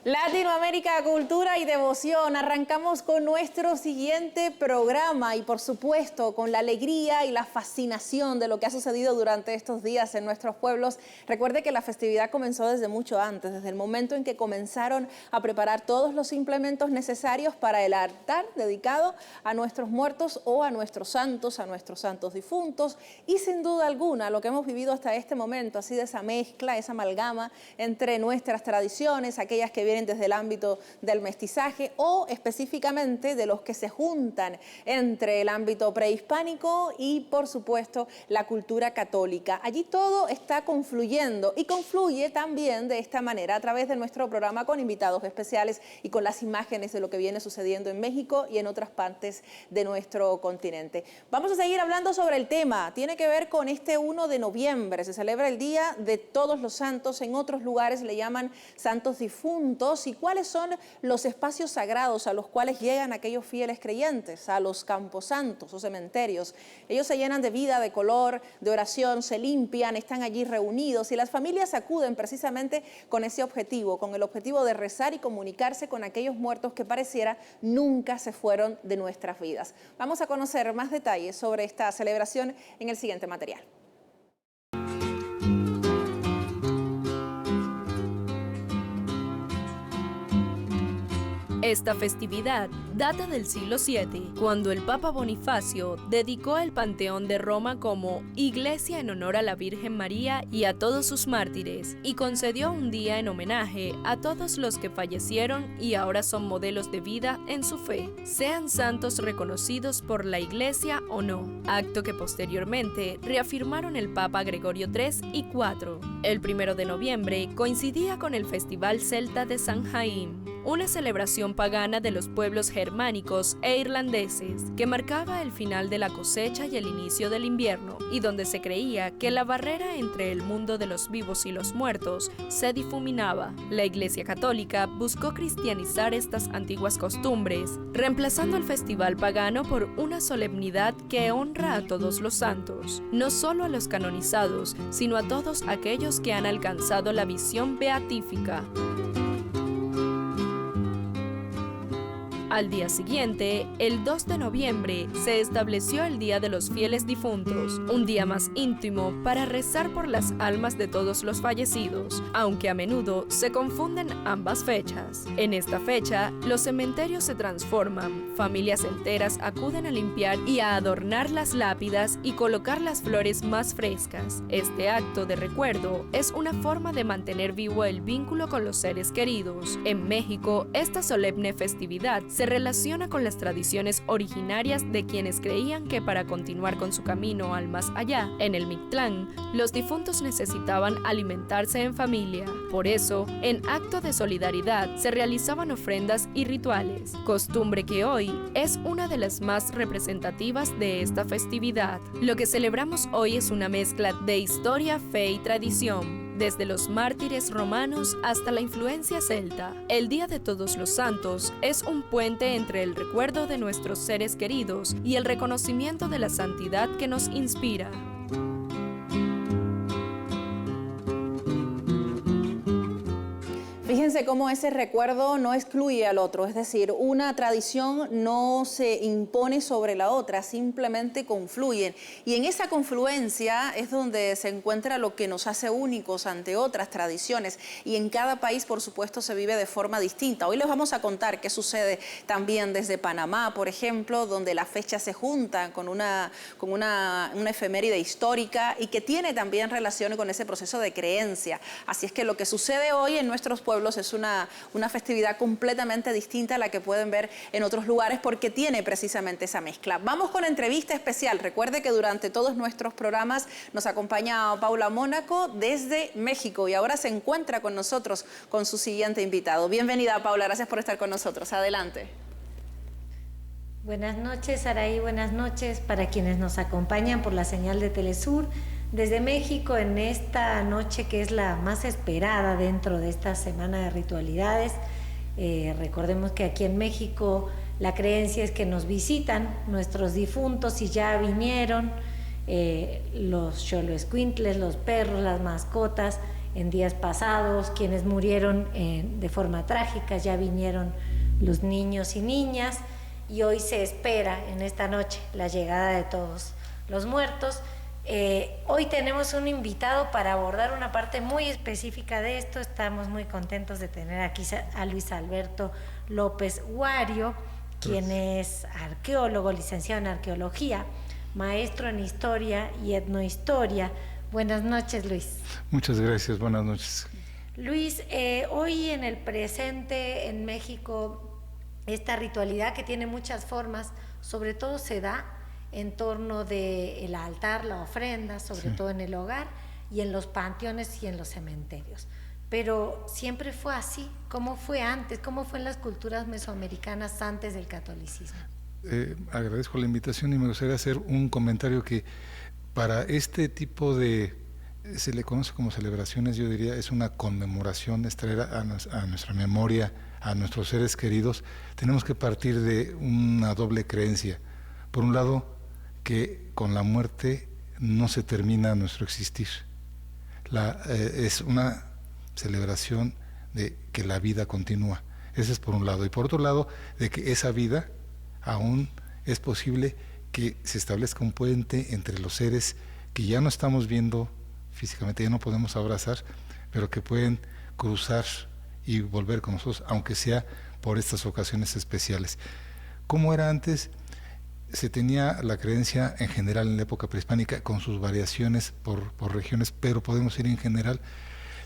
Latinoamérica, cultura y devoción. Arrancamos con nuestro siguiente programa y por supuesto con la alegría y la fascinación de lo que ha sucedido durante estos días en nuestros pueblos. Recuerde que la festividad comenzó desde mucho antes, desde el momento en que comenzaron a preparar todos los implementos necesarios para el altar dedicado a nuestros muertos o a nuestros santos difuntos, y sin duda alguna lo que hemos vivido hasta este momento ha sido esa mezcla, esa amalgama entre nuestras tradiciones, aquellas que vienen desde el ámbito del mestizaje o específicamente de los que se juntan entre el ámbito prehispánico y por supuesto la cultura católica. Allí todo está confluyendo y confluye también de esta manera a través de nuestro programa con invitados especiales y con las imágenes de lo que viene sucediendo en México y en otras partes de nuestro continente. Vamos a seguir hablando sobre el tema. Tiene que ver con este 1 de noviembre. Se celebra el Día de Todos los Santos. En otros lugares le llaman santos difuntos. ¿Y cuáles son los espacios sagrados a los cuales llegan aquellos fieles creyentes? A los camposantos o cementerios. Ellos se llenan de vida, de color, de oración, se limpian, están allí reunidos y las familias acuden precisamente con ese objetivo, con el objetivo de rezar y comunicarse con aquellos muertos que pareciera nunca se fueron de nuestras vidas. Vamos a conocer más detalles sobre esta celebración en el siguiente material. Esta festividad data del siglo VII, cuando el Papa Bonifacio dedicó el Panteón de Roma como iglesia en honor a la Virgen María y a todos sus mártires, y concedió un día en homenaje a todos los que fallecieron y ahora son modelos de vida en su fe, sean santos reconocidos por la iglesia o no, acto que posteriormente reafirmaron el Papa Gregorio III y IV. El 1 de noviembre coincidía con el Festival Celta de San Jaime, una celebración pagana de los pueblos germánicos e irlandeses que marcaba el final de la cosecha y el inicio del invierno, y donde se creía que la barrera entre el mundo de los vivos y los muertos se difuminaba. La Iglesia Católica buscó cristianizar estas antiguas costumbres, reemplazando el festival pagano por una solemnidad que honra a todos los santos, no solo a los canonizados, sino a todos aquellos que han alcanzado la visión beatífica. Al día siguiente, el 2 de noviembre, se estableció el Día de los Fieles Difuntos, un día más íntimo para rezar por las almas de todos los fallecidos, aunque a menudo se confunden ambas fechas. En esta fecha, los cementerios se transforman, familias enteras acuden a limpiar y a adornar las lápidas y colocar las flores más frescas. Este acto de recuerdo es una forma de mantener vivo el vínculo con los seres queridos. En México, esta solemne festividad se relaciona con las tradiciones originarias de quienes creían que para continuar con su camino al más allá, en el Mictlán, los difuntos necesitaban alimentarse en familia. Por eso, en acto de solidaridad, se realizaban ofrendas y rituales, costumbre que hoy es una de las más representativas de esta festividad. Lo que celebramos hoy es una mezcla de historia, fe y tradición, desde los mártires romanos hasta la influencia celta. El Día de Todos los Santos es un puente entre el recuerdo de nuestros seres queridos y el reconocimiento de la santidad que nos inspira. Fíjense cómo ese recuerdo no excluye al otro, es decir, una tradición no se impone sobre la otra, simplemente confluyen. Y en esa confluencia es donde se encuentra lo que nos hace únicos ante otras tradiciones. Y en cada país, por supuesto, se vive de forma distinta. Hoy les vamos a contar qué sucede también desde Panamá, por ejemplo, donde las fechas se juntan con una efeméride histórica y que tiene también relación con ese proceso de creencia. Así es que lo que sucede hoy en nuestros pueblos es una festividad completamente distinta a la que pueden ver en otros lugares porque tiene precisamente esa mezcla. Vamos con entrevista especial. Recuerde que durante todos nuestros programas nos acompaña Paula Mónaco desde México y ahora se encuentra con nosotros con su siguiente invitado. Bienvenida, Paula, gracias por estar con nosotros. Adelante. Buenas noches, Saraí, buenas noches para quienes nos acompañan por la señal de Telesur. Desde México, en esta noche que es la más esperada dentro de esta semana de ritualidades, recordemos que aquí en México la creencia es que nos visitan nuestros difuntos y ya vinieron, los xoloescuintles, los perros, las mascotas, en días pasados, quienes murieron de forma trágica, ya vinieron los niños y niñas, y hoy se espera en esta noche la llegada de todos los muertos. Hoy tenemos un invitado para abordar una parte muy específica de esto. Estamos muy contentos de tener aquí a Luis Alberto López Wario, quien es arqueólogo, licenciado en arqueología, maestro en historia y etnohistoria. Buenas noches, Luis. Muchas gracias, buenas noches. Luis, hoy en el presente en México, esta ritualidad que tiene muchas formas, sobre todo se da en torno del altar, la ofrenda, sobre todo en el hogar y en los panteones y en los cementerios. Pero siempre fue así. ¿Cómo fue antes? ¿Cómo fue en las culturas mesoamericanas antes del catolicismo? Agradezco la invitación y me gustaría hacer un comentario que para este tipo de, se le conoce como celebraciones, yo diría, es una conmemoración, es traer a nuestra memoria a nuestros seres queridos. Tenemos que partir de una doble creencia. Por un lado, que con la muerte no se termina nuestro existir. Es una celebración de que la vida continúa. Ese es por un lado. Y por otro lado, de que esa vida aún es posible que se establezca un puente entre los seres que ya no estamos viendo físicamente, ya no podemos abrazar, pero que pueden cruzar y volver con nosotros, aunque sea por estas ocasiones especiales. ¿Cómo era antes? Se tenía la creencia en general en la época prehispánica, con sus variaciones por regiones, pero podemos ir en general,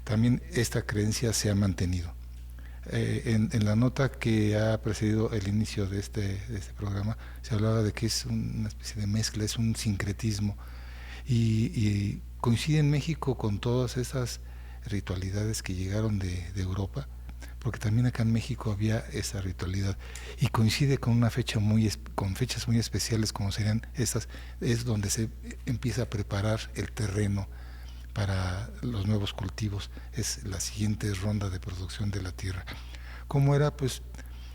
también esta creencia se ha mantenido. En la nota que ha precedido el inicio de este programa, se hablaba de que es una especie de mezcla, es un sincretismo, y coincide en México con todas esas ritualidades que llegaron de Europa, porque también acá en México había esa ritualidad, y coincide con una fecha con fechas muy especiales, como serían estas, es donde se empieza a preparar el terreno para los nuevos cultivos, es la siguiente ronda de producción de la tierra. ¿Cómo era? Pues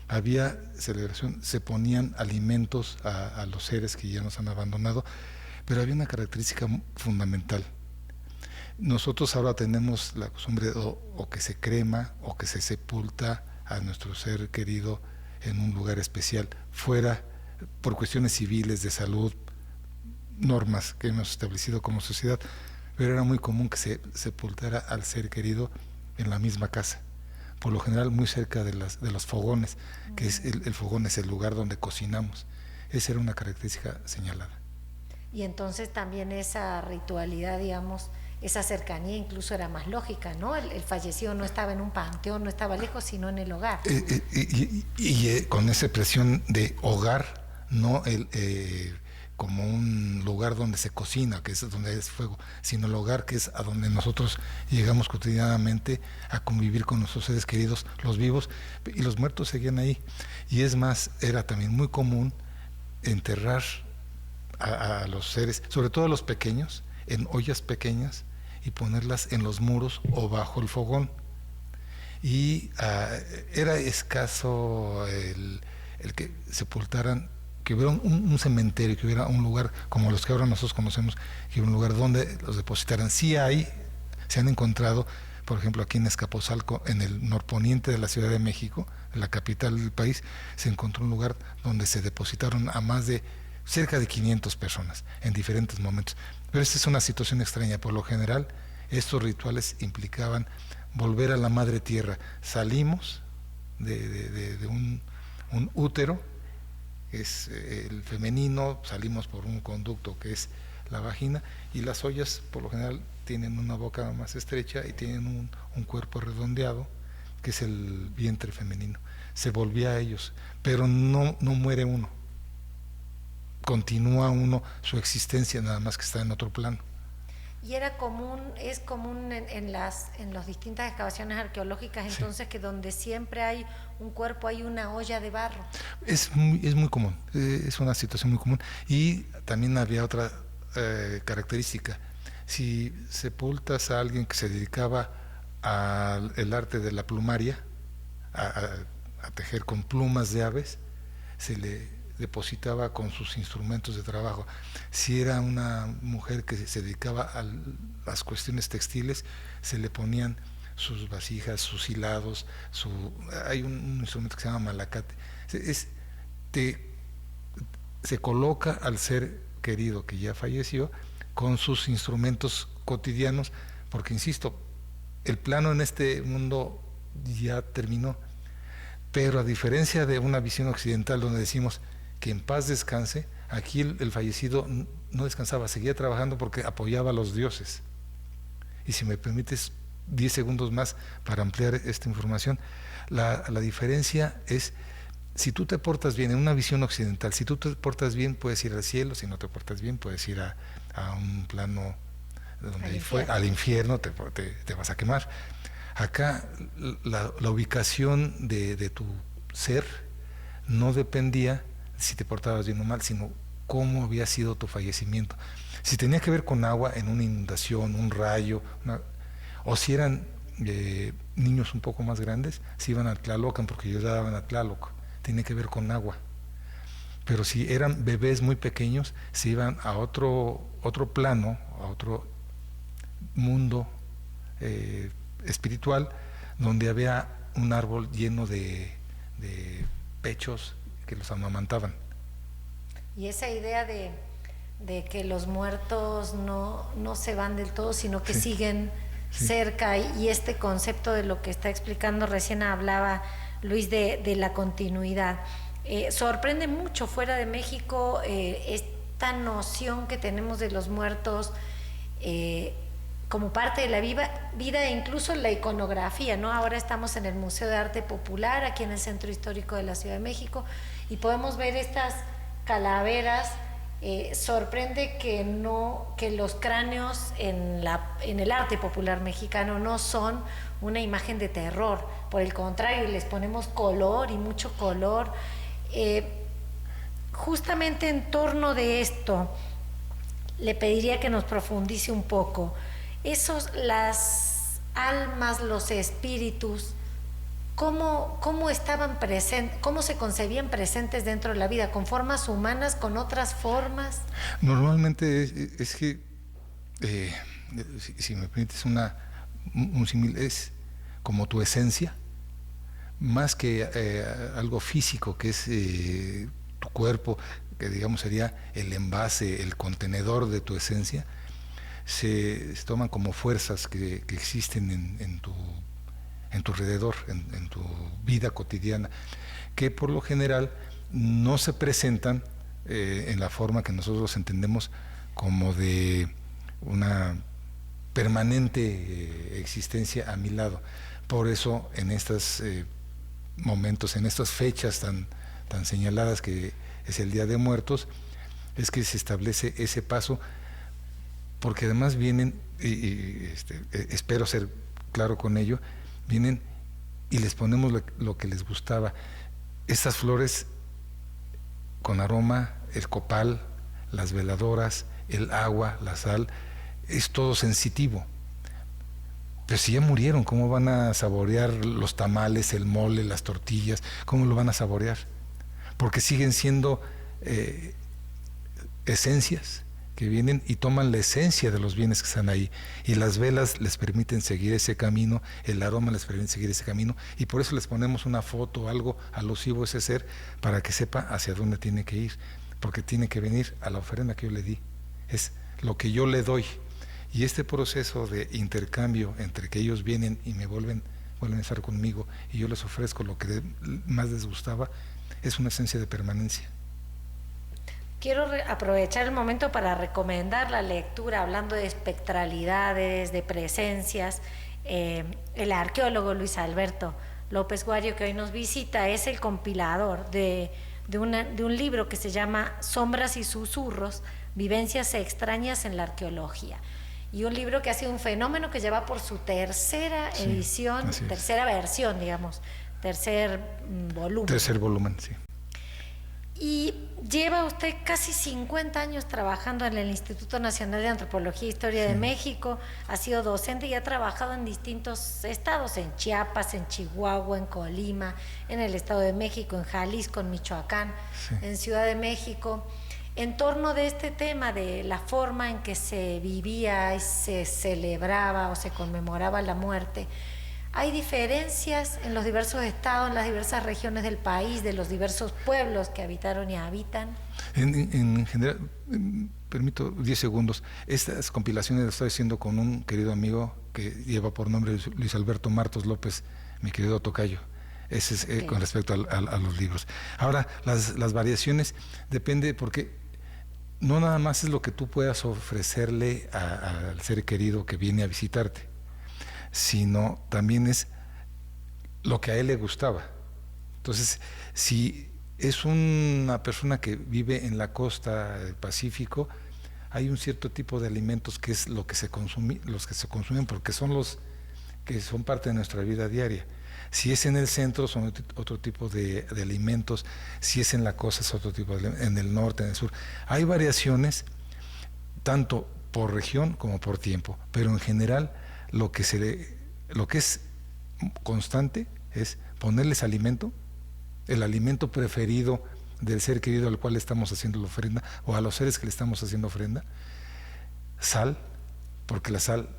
había celebración, se ponían alimentos a los seres que ya nos han abandonado, pero había una característica fundamental. Nosotros ahora tenemos la costumbre o que se crema o que se sepulta a nuestro ser querido en un lugar especial, fuera, por cuestiones civiles, de salud, normas que hemos establecido como sociedad, pero era muy común que se sepultara al ser querido en la misma casa, por lo general muy cerca de los fogones, que es el fogón es el lugar donde cocinamos. Esa era una característica señalada. Y entonces también esa ritualidad, digamos, esa cercanía incluso era más lógica, ¿no? El fallecido no estaba en un panteón, no estaba lejos, sino en el hogar. Y con esa expresión de hogar, no como un lugar donde se cocina, que es donde es fuego, sino el hogar, que es a donde nosotros llegamos cotidianamente a convivir con nuestros seres queridos, los vivos, y los muertos seguían ahí. Y es más, era también muy común enterrar a los seres, sobre todo a los pequeños, en ollas pequeñas y ponerlas en los muros o bajo el fogón. Y era escaso el que sepultaran, que hubiera un cementerio, que hubiera un lugar como los que ahora nosotros conocemos, que hubiera un lugar donde los depositaran. Sí se han encontrado, por ejemplo, aquí en Azcapotzalco, en el norponiente de la Ciudad de México, la capital del país, se encontró un lugar donde se depositaron a más de cerca de 500 personas en diferentes momentos. Pero esta es una situación extraña. Por lo general, estos rituales implicaban volver a la madre tierra. Salimos de un útero, que es el femenino, salimos por un conducto que es la vagina, y las ollas por lo general tienen una boca más estrecha y tienen un cuerpo redondeado, que es el vientre femenino. Se volvía a ellos, pero no muere uno. Continúa uno su existencia, nada más que está en otro plano. Y es común en las distintas excavaciones arqueológicas, entonces, sí, que donde siempre hay un cuerpo hay una olla de barro. Es muy común, es una situación muy común. Y también había otra característica: si sepultas a alguien que se dedicaba al arte de la plumaria, a tejer con plumas de aves, se le depositaba con sus instrumentos de trabajo. Si era una mujer que se dedicaba a las cuestiones textiles, se le ponían sus vasijas, sus hilados, hay un instrumento que se llama malacate. Se coloca al ser querido que ya falleció con sus instrumentos cotidianos, porque insisto, el plano en este mundo ya terminó, pero a diferencia de una visión occidental donde decimos que en paz descanse, aquí el fallecido no descansaba, seguía trabajando porque apoyaba a los dioses. Y si me permites 10 segundos más para ampliar esta información, la diferencia es, si tú te portas bien, en una visión occidental, si tú te portas bien puedes ir al cielo, si no te portas bien puedes ir a un plano donde al infierno, te vas a quemar. Acá la ubicación de tu ser no dependía si te portabas bien o mal, sino cómo había sido tu fallecimiento. Si tenía que ver con agua en una inundación, un rayo, o si eran niños un poco más grandes, se iban al Tlalocan porque ellos daban a Tlaloc, tiene que ver con agua. Pero si eran bebés muy pequeños, se iban a otro plano, a otro mundo espiritual, donde había un árbol lleno de pechos que los amamantaban. Y esa idea de que los muertos no se van del todo, sino que siguen cerca, y este concepto de lo que está explicando recién hablaba Luis de la continuidad. Sorprende mucho fuera de México esta noción que tenemos de los muertos como parte de la vida e incluso la iconografía, ¿no? Ahora estamos en el Museo de Arte Popular, aquí en el Centro Histórico de la Ciudad de México, y podemos ver estas calaveras. Sorprende que los cráneos en el arte popular mexicano no son una imagen de terror, por el contrario, les ponemos color y mucho color. Justamente en torno de esto le pediría que nos profundice un poco. Las almas, los espíritus, ¿cómo estaban presentes, cómo se concebían presentes dentro de la vida? ¿Con formas humanas, con otras formas? Normalmente es que, si me permites un símil, es como tu esencia, más que algo físico, que es tu cuerpo, que digamos sería el envase, el contenedor de tu esencia. Se toman como fuerzas que existen en tu alrededor, en tu vida cotidiana, que por lo general no se presentan en la forma que nosotros entendemos como de una permanente existencia a mi lado. Por eso en estos momentos, en estas fechas tan señaladas que es el Día de Muertos, es que se establece ese paso, porque además vienen, espero ser claro con ello, vienen y les ponemos lo que les gustaba. Estas flores con aroma, el copal, las veladoras, el agua, la sal, es todo sensitivo. Pero si ya murieron, ¿cómo van a saborear los tamales, el mole, las tortillas? ¿Cómo lo van a saborear? Porque siguen siendo esencias que vienen y toman la esencia de los bienes que están ahí, y las velas les permiten seguir ese camino, el aroma les permite seguir ese camino, y por eso les ponemos una foto, algo alusivo a ese ser, para que sepa hacia dónde tiene que ir, porque tiene que venir a la ofrenda que yo le di, es lo que yo le doy. Y este proceso de intercambio entre que ellos vienen y me vuelven a estar conmigo y yo les ofrezco lo que más les gustaba, es una esencia de permanencia. Quiero aprovechar el momento para recomendar la lectura, hablando de espectralidades, de presencias. El arqueólogo Luis Alberto López Guario, que hoy nos visita, es el compilador de un libro que se llama Sombras y Susurros, Vivencias Extrañas en la Arqueología. Y un libro que ha sido un fenómeno, que lleva por su tercera edición, tercera versión, digamos, tercer volumen. Tercer volumen, sí. Y lleva usted casi 50 años trabajando en el Instituto Nacional de Antropología e Historia de México, ha sido docente y ha trabajado en distintos estados, en Chiapas, en Chihuahua, en Colima, en el Estado de México, en Jalisco, en Michoacán, en Ciudad de México, en torno de este tema de la forma en que se vivía y se celebraba o se conmemoraba la muerte. ¿Hay diferencias en los diversos estados, en las diversas regiones del país, de los diversos pueblos que habitaron y habitan? En general, permito 10 segundos. Estas compilaciones las estoy haciendo con un querido amigo que lleva por nombre Luis Alberto Martos López, mi querido tocayo. Ese es con respecto a los libros. Ahora, las variaciones depende porque no nada más es lo que tú puedas ofrecerle al ser querido que viene a visitarte, sino también es lo que a él le gustaba. Entonces, si es una persona que vive en la costa del Pacífico, hay un cierto tipo de alimentos que es lo que se consume, los que se consumen porque son los que son parte de nuestra vida diaria. Si es en el centro son otro tipo de alimentos, si es en la costa es otro tipo de alimentos, en el norte, en el sur. Hay variaciones tanto por región como por tiempo, pero en general lo que es constante es ponerles alimento, el alimento preferido del ser querido al cual estamos haciendo la ofrenda o a los seres que le estamos haciendo ofrenda, sal, porque la sal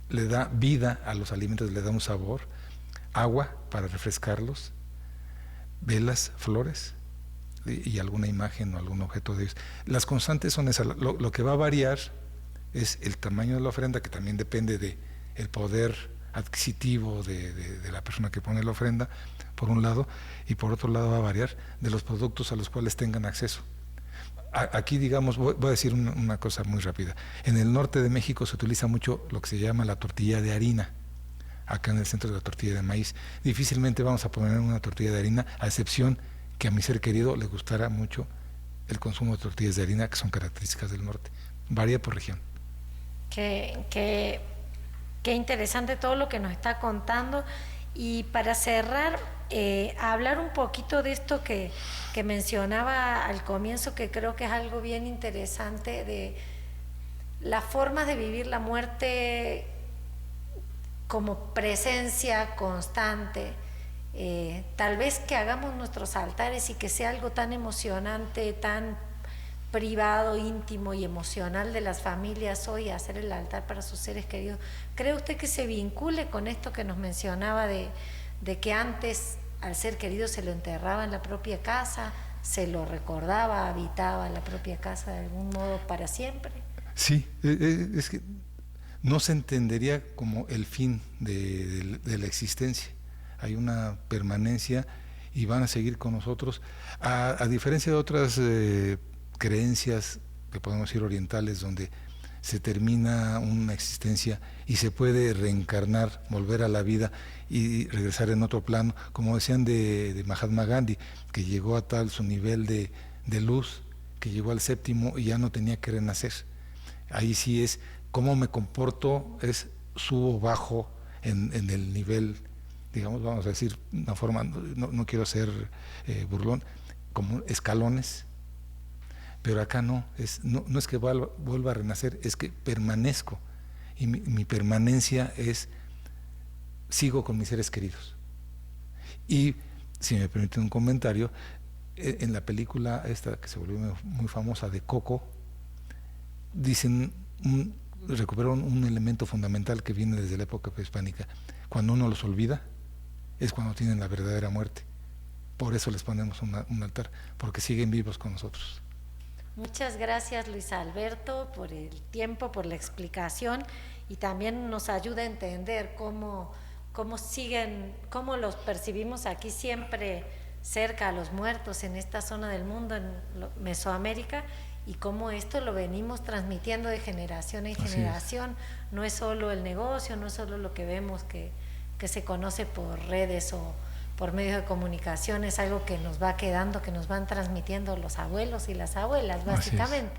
le da vida a los alimentos, le da un sabor, agua para refrescarlos, velas, flores y alguna imagen o algún objeto de ellos. Las constantes son esas. Lo que va a variar es el tamaño de la ofrenda, que también depende de el poder adquisitivo de la persona que pone la ofrenda, por un lado, y por otro lado va a variar de los productos a los cuales tengan acceso. Aquí, digamos, voy a decir una cosa muy rápida. En el norte de México se utiliza mucho lo que se llama la tortilla de harina. Acá en el centro de la tortilla de maíz. Difícilmente vamos a poner una tortilla de harina, a excepción que a mi ser querido le gustara mucho el consumo de tortillas de harina, que son características del norte. Varía por región. Qué interesante todo lo que nos está contando. Y para cerrar, hablar un poquito de esto que mencionaba al comienzo, que creo que es algo bien interesante, de las formas de vivir la muerte como presencia constante. Tal vez que hagamos nuestros altares y que sea algo tan emocionante, tan privado, íntimo y emocional de las familias hoy, hacer el altar para sus seres queridos. ¿Cree usted que se vincule con esto que nos mencionaba de que antes al ser querido se lo enterraba en la propia casa, se lo recordaba, habitaba la propia casa de algún modo para siempre? Sí, es que no se entendería como el fin de la existencia. Hay una permanencia y van a seguir con nosotros, a diferencia de otras creencias que podemos decir orientales, donde se termina una existencia y se puede reencarnar, volver a la vida y regresar en otro plano, como decían de Mahatma Gandhi, que llegó a tal su nivel de luz, que llegó al séptimo y ya no tenía que renacer. Ahí sí es cómo me comporto, es subo, bajo en el nivel, digamos, vamos a decir una forma, no quiero ser burlón, como escalones. Pero acá no es que vuelva a renacer, es que permanezco. Y mi permanencia es, sigo con mis seres queridos. Y, si me permiten un comentario, en la película esta que se volvió muy famosa de Coco, recuperaron un elemento fundamental que viene desde la época prehispánica. Cuando uno los olvida, es cuando tienen la verdadera muerte. Por eso les ponemos un altar, porque siguen vivos con nosotros. Muchas gracias, Luis Alberto, por el tiempo, por la explicación, y también nos ayuda a entender cómo los percibimos aquí siempre cerca a los muertos en esta zona del mundo, en Mesoamérica, y cómo esto lo venimos transmitiendo de generación en generación. No es solo el negocio, no es solo lo que vemos que se conoce por redes o por medios de comunicación, es algo que nos va quedando, que nos van transmitiendo los abuelos y las abuelas, básicamente.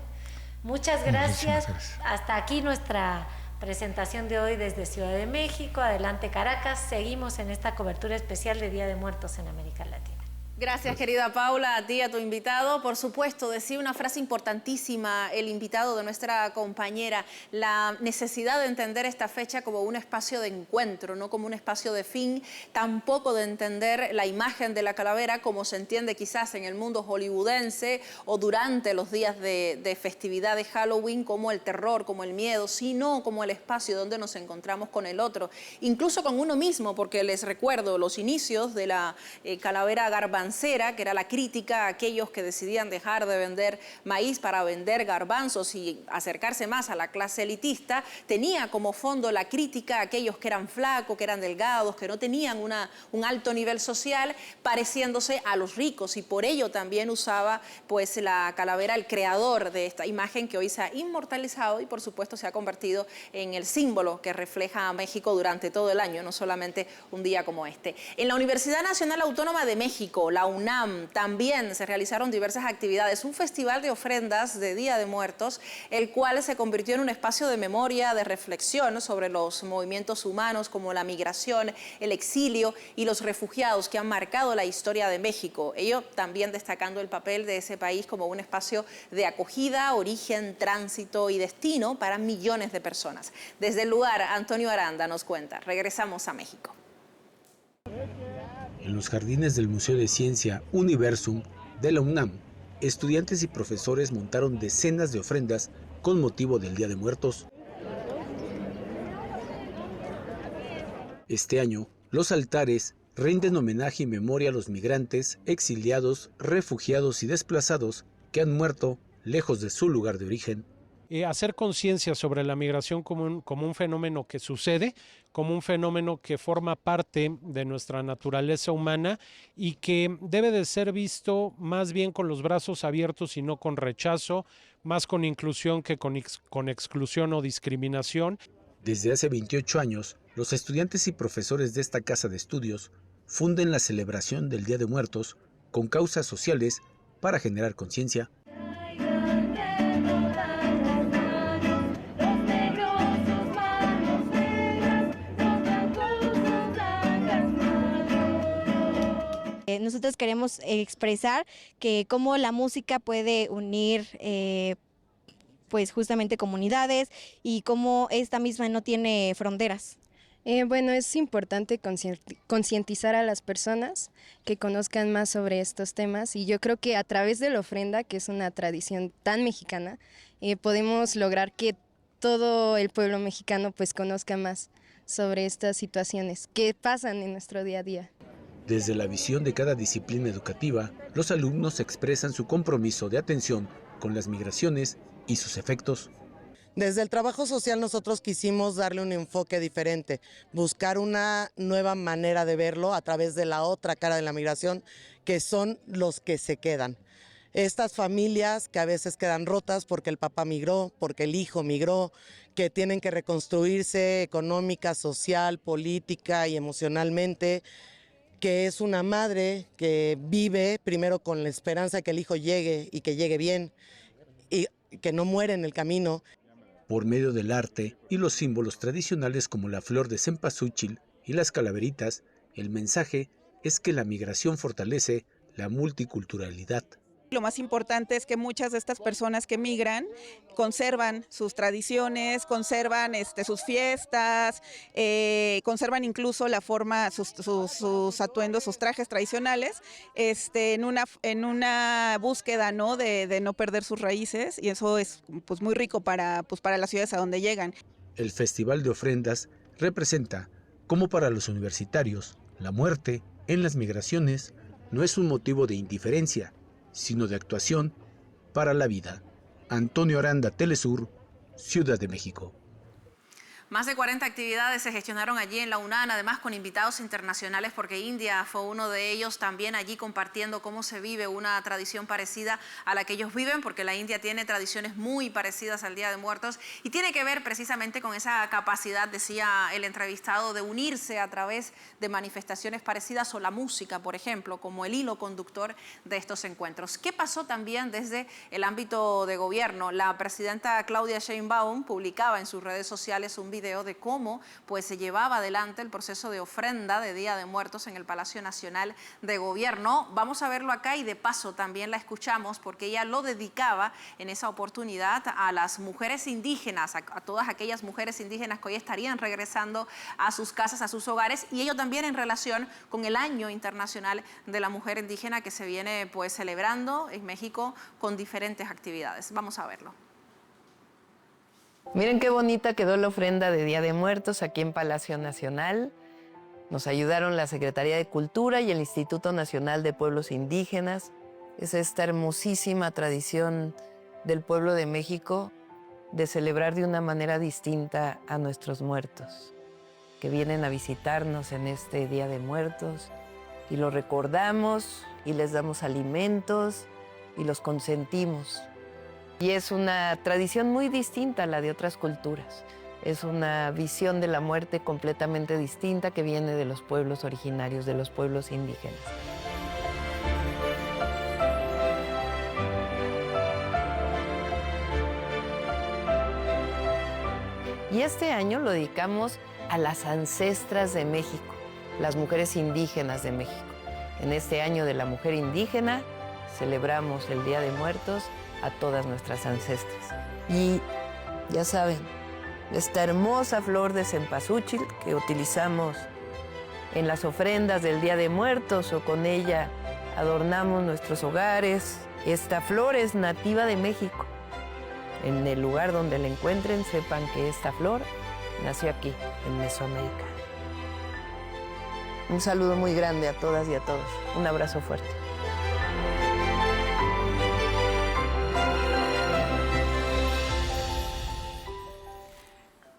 Muchas gracias. Hasta aquí nuestra presentación de hoy desde Ciudad de México. Adelante, Caracas. Seguimos en esta cobertura especial de Día de Muertos en América Latina. Gracias, querida Paula, a ti, a tu invitado. Por supuesto, decía una frase importantísima el invitado de nuestra compañera, la necesidad de entender esta fecha como un espacio de encuentro, no como un espacio de fin, tampoco de entender la imagen de la calavera como se entiende quizás en el mundo hollywoodense o durante los días de festividad de Halloween, como el terror, como el miedo, sino como el espacio donde nos encontramos con el otro, incluso con uno mismo, porque les recuerdo los inicios de la calavera garbanzera, que era la crítica a aquellos que decidían dejar de vender maíz para vender garbanzos y acercarse más a la clase elitista, tenía como fondo la crítica a aquellos que eran flacos, que eran delgados, que no tenían un alto nivel social, pareciéndose a los ricos, y por ello también usaba pues la calavera, el creador de esta imagen que hoy se ha inmortalizado y por supuesto se ha convertido en el símbolo que refleja a México durante todo el año, no solamente un día como este. En la Universidad Nacional Autónoma de México, la UNAM, también se realizaron diversas actividades, un festival de ofrendas de Día de Muertos, el cual se convirtió en un espacio de memoria, de reflexión sobre los movimientos humanos como la migración, el exilio y los refugiados que han marcado la historia de México. Ello también destacando el papel de ese país como un espacio de acogida, origen, tránsito y destino para millones de personas. Desde el lugar, Antonio Aranda nos cuenta. Regresamos a México. En los jardines del Museo de Ciencia Universum de la UNAM, estudiantes y profesores montaron decenas de ofrendas con motivo del Día de Muertos. Este año, los altares rinden homenaje y memoria a los migrantes, exiliados, refugiados y desplazados que han muerto lejos de su lugar de origen. Hacer conciencia sobre la migración como un fenómeno que sucede, como un fenómeno que forma parte de nuestra naturaleza humana y que debe de ser visto más bien con los brazos abiertos y no con rechazo, más con inclusión que con exclusión o discriminación. Desde hace 28 años, los estudiantes y profesores de esta casa de estudios funden la celebración del Día de Muertos con causas sociales para generar conciencia. Nosotros queremos expresar que cómo la música puede unir pues justamente comunidades y cómo esta misma no tiene fronteras. Bueno, es importante concientizar a las personas que conozcan más sobre estos temas, y yo creo que a través de la ofrenda, que es una tradición tan mexicana, podemos lograr que todo el pueblo mexicano pues conozca más sobre estas situaciones que pasan en nuestro día a día. Desde la visión de cada disciplina educativa, los alumnos expresan su compromiso de atención con las migraciones y sus efectos. Desde el trabajo social nosotros quisimos darle un enfoque diferente, buscar una nueva manera de verlo a través de la otra cara de la migración, que son los que se quedan. Estas familias que a veces quedan rotas porque el papá migró, porque el hijo migró, que tienen que reconstruirse económica, social, política y emocionalmente, que es una madre que vive primero con la esperanza de que el hijo llegue y que llegue bien y que no muere en el camino. Por medio del arte y los símbolos tradicionales como la flor de cempasúchil y las calaveritas, el mensaje es que la migración fortalece la multiculturalidad. Lo más importante es que muchas de estas personas que migran conservan sus tradiciones, conservan sus fiestas, conservan incluso la forma, sus atuendos, sus trajes tradicionales, en una búsqueda, ¿no?, de no perder sus raíces, y eso es pues muy rico para las ciudades a donde llegan. El Festival de Ofrendas representa cómo para los universitarios la muerte en las migraciones no es un motivo de indiferencia, sino de actuación para la vida. Antonio Aranda, Telesur, Ciudad de México. Más de 40 actividades se gestionaron allí en la UNAM, además con invitados internacionales, porque India fue uno de ellos, también allí compartiendo cómo se vive una tradición parecida a la que ellos viven, porque la India tiene tradiciones muy parecidas al Día de Muertos y tiene que ver precisamente con esa capacidad, decía el entrevistado, de unirse a través de manifestaciones parecidas o la música, por ejemplo, como el hilo conductor de estos encuentros. ¿Qué pasó también desde el ámbito de gobierno? La presidenta Claudia Sheinbaum publicaba en sus redes sociales un video video de cómo pues se llevaba adelante el proceso de ofrenda de Día de Muertos en el Palacio Nacional de Gobierno. Vamos a verlo acá y de paso también la escuchamos porque ella lo dedicaba en esa oportunidad a las mujeres indígenas, a todas aquellas mujeres indígenas que hoy estarían regresando a sus casas, a sus hogares, y ello también en relación con el Año Internacional de la Mujer Indígena que se viene pues celebrando en México con diferentes actividades. Vamos a verlo. Miren qué bonita quedó la ofrenda de Día de Muertos aquí en Palacio Nacional. Nos ayudaron la Secretaría de Cultura y el Instituto Nacional de Pueblos Indígenas. Es esta hermosísima tradición del pueblo de México de celebrar de una manera distinta a nuestros muertos, que vienen a visitarnos en este Día de Muertos y los recordamos y les damos alimentos y los consentimos. Y es una tradición muy distinta a la de otras culturas. Es una visión de la muerte completamente distinta que viene de los pueblos originarios, de los pueblos indígenas. Y este año lo dedicamos a las ancestras de México, las mujeres indígenas de México. En este año de la mujer indígena celebramos el Día de Muertos a todas nuestras ancestras. Y ya saben, esta hermosa flor de cempasúchil que utilizamos en las ofrendas del Día de Muertos o con ella adornamos nuestros hogares. Esta flor es nativa de México. En el lugar donde la encuentren, sepan que esta flor nació aquí, en Mesoamérica. Un saludo muy grande a todas y a todos. Un abrazo fuerte.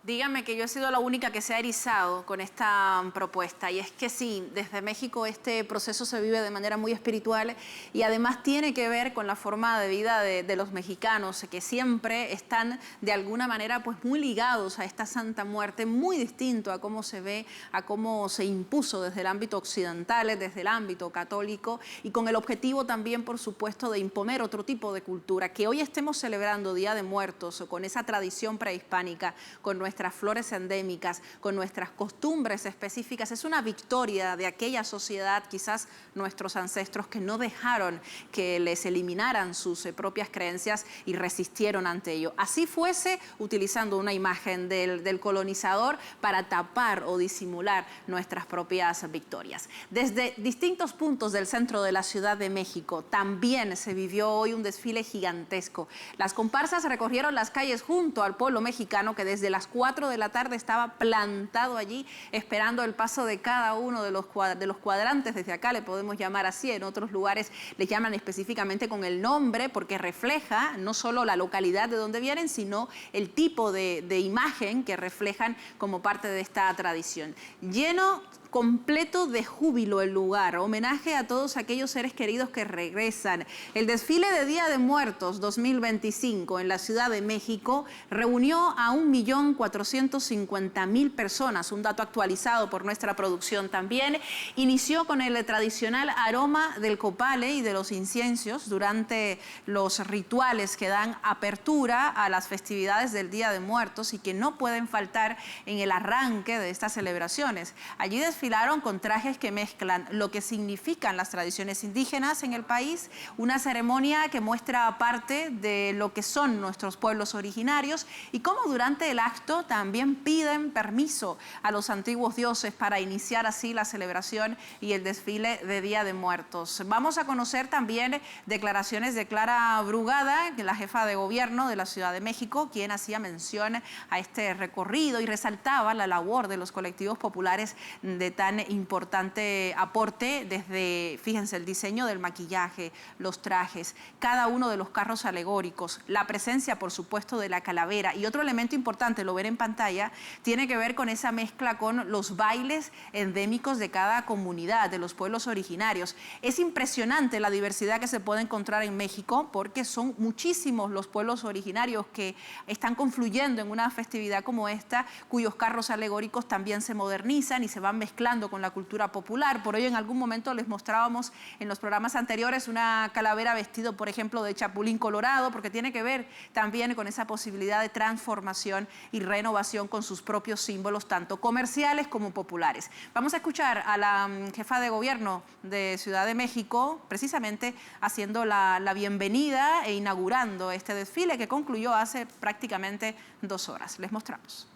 Dígame que yo he sido la única que se ha erizado con esta propuesta, y es que sí, desde México este proceso se vive de manera muy espiritual y además tiene que ver con la forma de vida de los mexicanos, que siempre están de alguna manera pues muy ligados a esta Santa Muerte, muy distinto a cómo se ve, a cómo se impuso desde el ámbito occidental, desde el ámbito católico, y con el objetivo también, por supuesto, de imponer otro tipo de cultura. Que hoy estemos celebrando Día de Muertos con esa tradición prehispánica, con nuestras flores endémicas, con nuestras costumbres específicas, es una victoria de aquella sociedad, quizás nuestros ancestros que no dejaron que les eliminaran sus propias creencias y resistieron ante ello. Así fuese utilizando una imagen del colonizador para tapar o disimular nuestras propias victorias. Desde distintos puntos del centro de la Ciudad de México también se vivió hoy un desfile gigantesco. Las comparsas recorrieron las calles junto al pueblo mexicano, que desde las 4 de la tarde estaba plantado allí esperando el paso de cada uno de los cuadrantes. Desde acá le podemos llamar así, en otros lugares le llaman específicamente con el nombre, porque refleja no solo la localidad de donde vienen, sino el tipo de imagen que reflejan como parte de esta tradición. Lleno completo de júbilo el lugar, homenaje a todos aquellos seres queridos que regresan. El desfile de Día de Muertos 2025 en la Ciudad de México reunió a 1.450.000 personas, un dato actualizado por nuestra producción también. Inició con el tradicional aroma del copale y de los inciensos durante los rituales que dan apertura a las festividades del Día de Muertos y que no pueden faltar en el arranque de estas celebraciones. Allí desfilaron con trajes que mezclan lo que significan las tradiciones indígenas en el país, una ceremonia que muestra parte de lo que son nuestros pueblos originarios y cómo durante el acto también piden permiso a los antiguos dioses para iniciar así la celebración y el desfile de Día de Muertos. Vamos a conocer también declaraciones de Clara Brugada, la jefa de gobierno de la Ciudad de México, quien hacía mención a este recorrido y resaltaba la labor de los colectivos populares de tan importante aporte desde, fíjense, el diseño del maquillaje, los trajes, cada uno de los carros alegóricos, la presencia, por supuesto, de la calavera. Y otro elemento importante, lo ven en pantalla, tiene que ver con esa mezcla con los bailes endémicos de cada comunidad, de los pueblos originarios. Es impresionante la diversidad que se puede encontrar en México, porque son muchísimos los pueblos originarios que están confluyendo en una festividad como esta, cuyos carros alegóricos también se modernizan y se van mezclando mezclando con la cultura popular. Por ello, en algún momento les mostrábamos en los programas anteriores una calavera vestido, por ejemplo, de chapulín colorado, porque tiene que ver también con esa posibilidad de transformación y renovación con sus propios símbolos, tanto comerciales como populares. Vamos a escuchar a la jefa de gobierno de Ciudad de México, precisamente haciendo la bienvenida e inaugurando este desfile que concluyó hace prácticamente 2 horas. Les mostramos.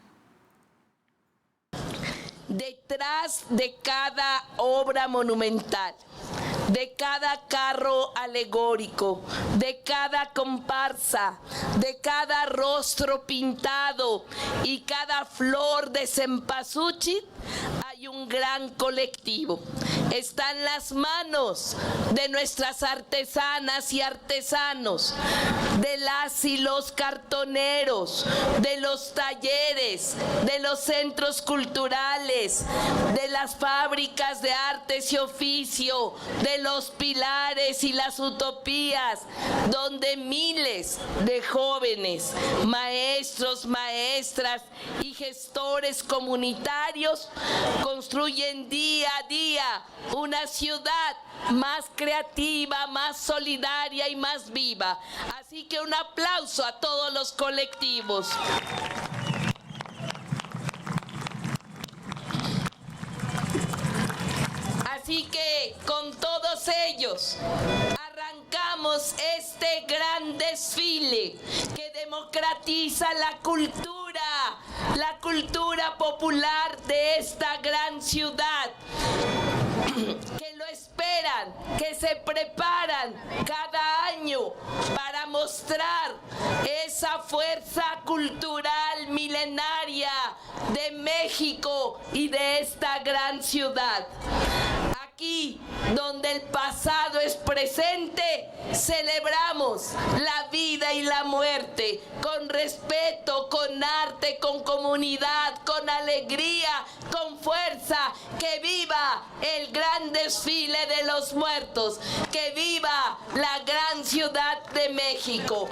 Detrás de cada obra monumental, de cada carro alegórico, de cada comparsa, de cada rostro pintado y cada flor de cempasúchil, hay un gran colectivo. Está en las manos de nuestras artesanas y artesanos, de las y los cartoneros, de los talleres, de los centros culturales, de las fábricas de artes y oficio, de los pilares y las utopías, donde miles de jóvenes, maestros, maestras y gestores comunitarios construyen día a día una ciudad más creativa, más solidaria y más viva. Así que un aplauso a todos los colectivos. Así que con todos ellos arrancamos este gran desfile que democratiza la cultura popular de esta gran ciudad, que lo esperan, que se preparan cada año para mostrar esa fuerza cultural milenaria de México y de esta gran ciudad. Aquí, donde el pasado es presente, celebramos la vida y la muerte con respeto, con arte, con comunidad, con alegría, con fuerza. ¡Que viva el gran desfile de los muertos! ¡Que viva la gran Ciudad de México!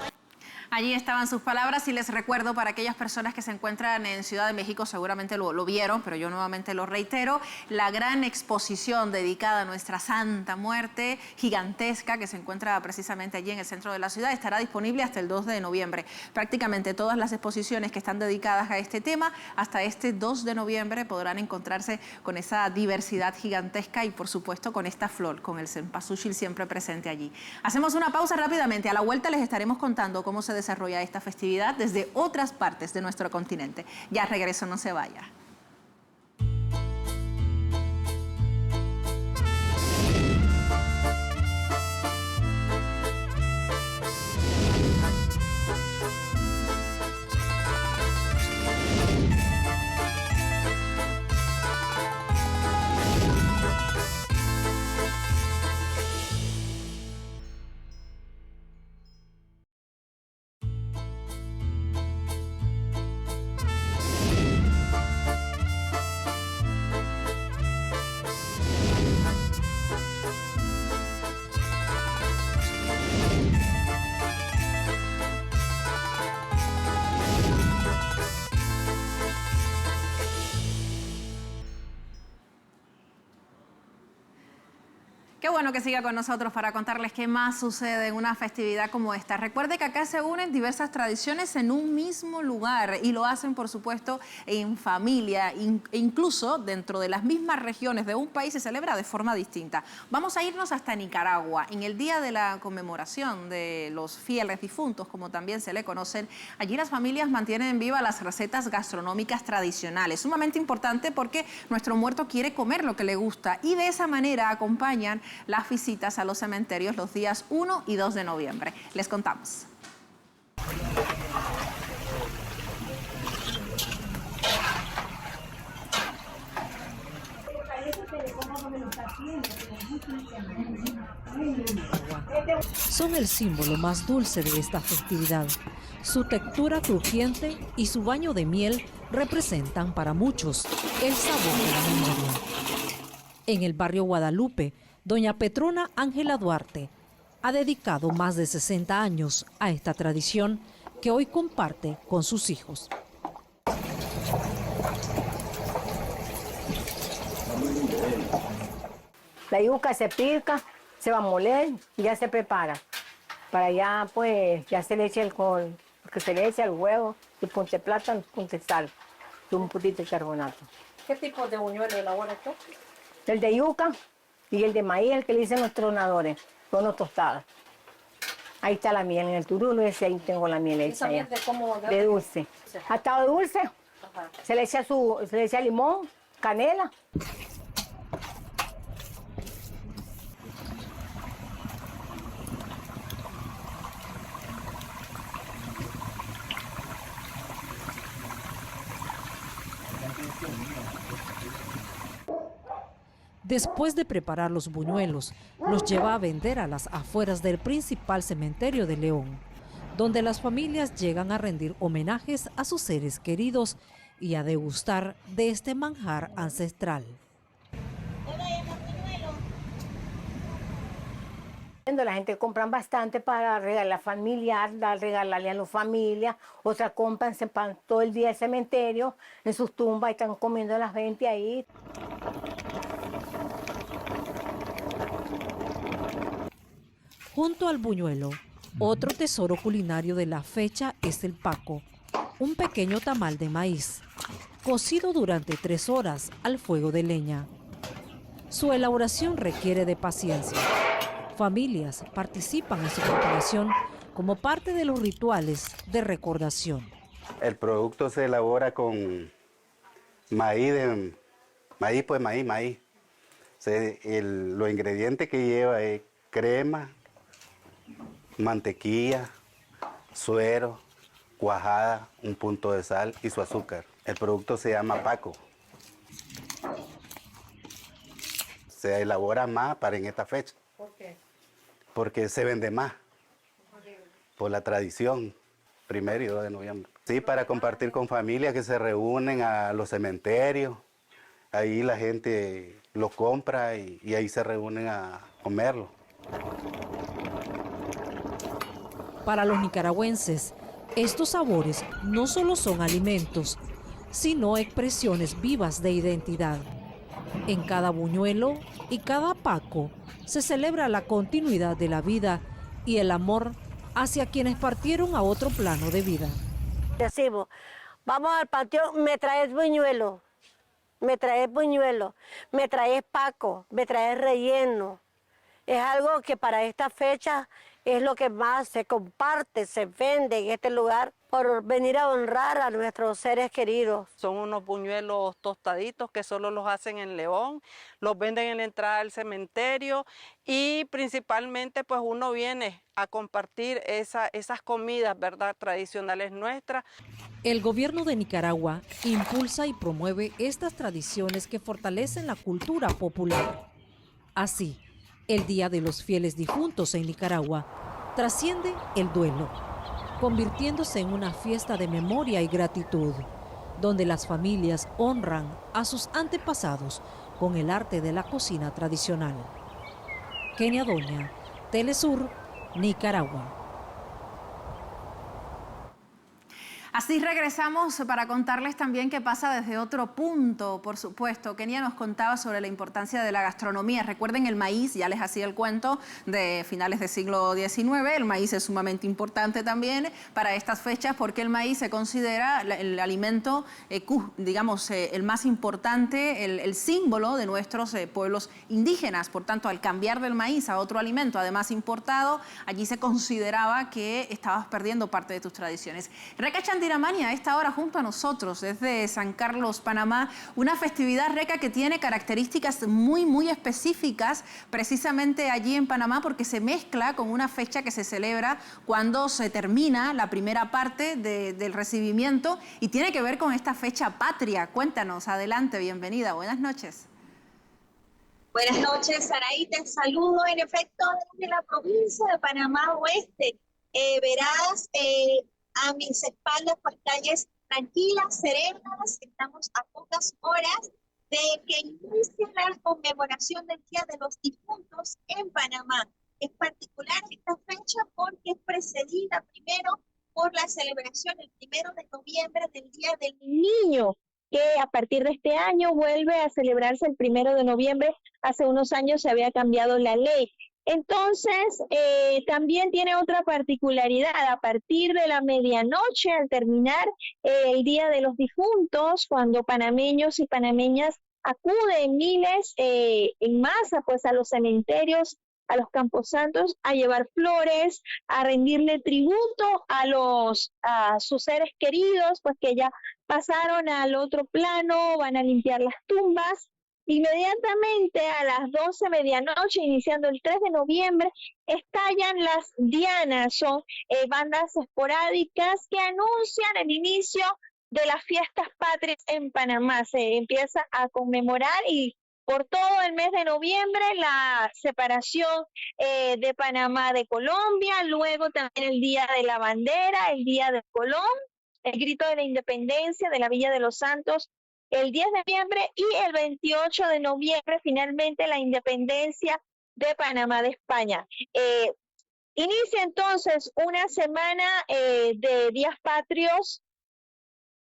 Allí estaban sus palabras y les recuerdo, para aquellas personas que se encuentran en Ciudad de México, seguramente lo vieron, pero yo nuevamente lo reitero, la gran exposición dedicada a nuestra Santa Muerte, gigantesca, que se encuentra precisamente allí en el centro de la ciudad, estará disponible hasta el 2 de noviembre. Prácticamente todas las exposiciones que están dedicadas a este tema, hasta este 2 de noviembre podrán encontrarse con esa diversidad gigantesca y, por supuesto, con esta flor, con el cempasúchil siempre presente allí. Hacemos una pausa rápidamente. A la vuelta les estaremos contando cómo se desarrolla esta festividad desde otras partes de nuestro continente. Ya regreso, no se vaya. Qué bueno que siga con nosotros para contarles qué más sucede en una festividad como esta. Recuerde que acá se unen diversas tradiciones en un mismo lugar y lo hacen, por supuesto, en familia. E incluso dentro de las mismas regiones de un país se celebra de forma distinta. Vamos a irnos hasta Nicaragua. En el día de la conmemoración de los fieles difuntos, como también se le conocen, allí las familias mantienen viva las recetas gastronómicas tradicionales. Sumamente importante porque nuestro muerto quiere comer lo que le gusta y de esa manera acompañan las visitas a los cementerios los días 1 y 2 de noviembre. Les contamos. Son el símbolo más dulce de esta festividad. Su textura crujiente y su baño de miel representan para muchos el sabor de la memoria. En el barrio Guadalupe, doña Petrona Ángela Duarte ha dedicado más de 60 años a esta tradición que hoy comparte con sus hijos. La yuca se pica, se va a moler y ya se prepara. Para allá, pues, ya se le echa el col, porque se le echa el huevo y ponte plátano, ponte sal y un poquito de carbonato. ¿Qué tipo de buñuelo elabora tú? El de yuca y el de maíz, el que le dicen los tronadores, son los tostados. Ahí está la miel en el turulo, ese ahí tengo la miel hecha ya. De dulce. Hasta dulce. Ajá. Se le echa limón, canela. Después de preparar los buñuelos, los lleva a vender a las afueras del principal cementerio de León, donde las familias llegan a rendir homenajes a sus seres queridos y a degustar de este manjar ancestral. La gente compra bastante para regalar familiar, regalarle a las familias, otras compran, se van todo el día al cementerio, en sus tumbas y están comiendo la gente ahí. Junto al buñuelo, otro tesoro culinario de la fecha es el paco, un pequeño tamal de maíz, cocido durante 3 horas al fuego de leña. Su elaboración requiere de paciencia. Familias participan en su preparación como parte de los rituales de recordación. El producto se elabora con maíz, maíz. Los ingredientes que lleva es crema, mantequilla, suero, cuajada, un punto de sal y su azúcar. El producto se llama paco. Se elabora más para en esta fecha. ¿Por qué? Porque se vende más, por la tradición, 1 y 2 de noviembre. Sí, para compartir con familias que se reúnen a los cementerios, ahí la gente lo compra y ahí se reúnen a comerlo. Para los nicaragüenses, estos sabores no solo son alimentos, sino expresiones vivas de identidad. En cada buñuelo y cada paco se celebra la continuidad de la vida y el amor hacia quienes partieron a otro plano de vida. Decimos, vamos al patio, me traes buñuelo, me traes paco, me traes relleno. Es algo que para esta fecha es lo que más se comparte, se vende en este lugar por venir a honrar a nuestros seres queridos. Son unos buñuelos tostaditos que solo los hacen en León, los venden en la entrada del cementerio y principalmente pues uno viene a compartir esas comidas, ¿verdad?, tradicionales nuestras. El gobierno de Nicaragua impulsa y promueve estas tradiciones que fortalecen la cultura popular. Así, el Día de los Fieles Difuntos en Nicaragua trasciende el duelo, convirtiéndose en una fiesta de memoria y gratitud, donde las familias honran a sus antepasados con el arte de la cocina tradicional. Kenia Doña, Telesur, Nicaragua. Así regresamos para contarles también qué pasa desde otro punto, por supuesto. Kenia nos contaba sobre la importancia de la gastronomía. Recuerden el maíz, ya les hacía el cuento de finales del siglo XIX. El maíz es sumamente importante también para estas fechas porque el maíz se considera el alimento, digamos, el más importante, el símbolo de nuestros pueblos indígenas. Por tanto, al cambiar del maíz a otro alimento, además importado, allí se consideraba que estabas perdiendo parte de tus tradiciones. Reca Chandiramani a esta hora junto a nosotros desde San Carlos, Panamá, una festividad, Reca, que tiene características muy específicas precisamente allí en Panamá porque se mezcla con una fecha que se celebra cuando se termina la primera parte del recibimiento y tiene que ver con esta fecha patria. Cuéntanos, adelante, bienvenida, buenas noches. Buenas noches, Saraí, te saludo en efecto desde la provincia de Panamá Oeste. Verás a mis espaldas pues calles tranquilas, serenas. Estamos a pocas horas de que inicie la conmemoración del Día de los Difuntos en Panamá. Es particular esta fecha porque es precedida primero por la celebración el 1 de noviembre del Día del Niño. que a partir de este año vuelve a celebrarse el 1 de noviembre. Hace unos años se había cambiado la ley. Entonces, también tiene otra particularidad. A partir de la medianoche, al terminar el Día de los Difuntos, cuando panameños y panameñas acuden miles en masa pues a los cementerios, a los camposantos, a llevar flores, a rendirle tributo a sus seres queridos, pues que ya pasaron al otro plano, van a limpiar las tumbas. Inmediatamente a las 12 medianoche, iniciando el 3 de noviembre, estallan las dianas, son bandas esporádicas que anuncian el inicio de las fiestas patrias en Panamá. Se empieza a conmemorar y por todo el mes de noviembre la separación de Panamá de Colombia, luego también el Día de la Bandera, el Día del Colón, el Grito de la Independencia de la Villa de los Santos, el 10 de noviembre y el 28 de noviembre, finalmente, la independencia de Panamá de España. Inicia entonces una semana de días patrios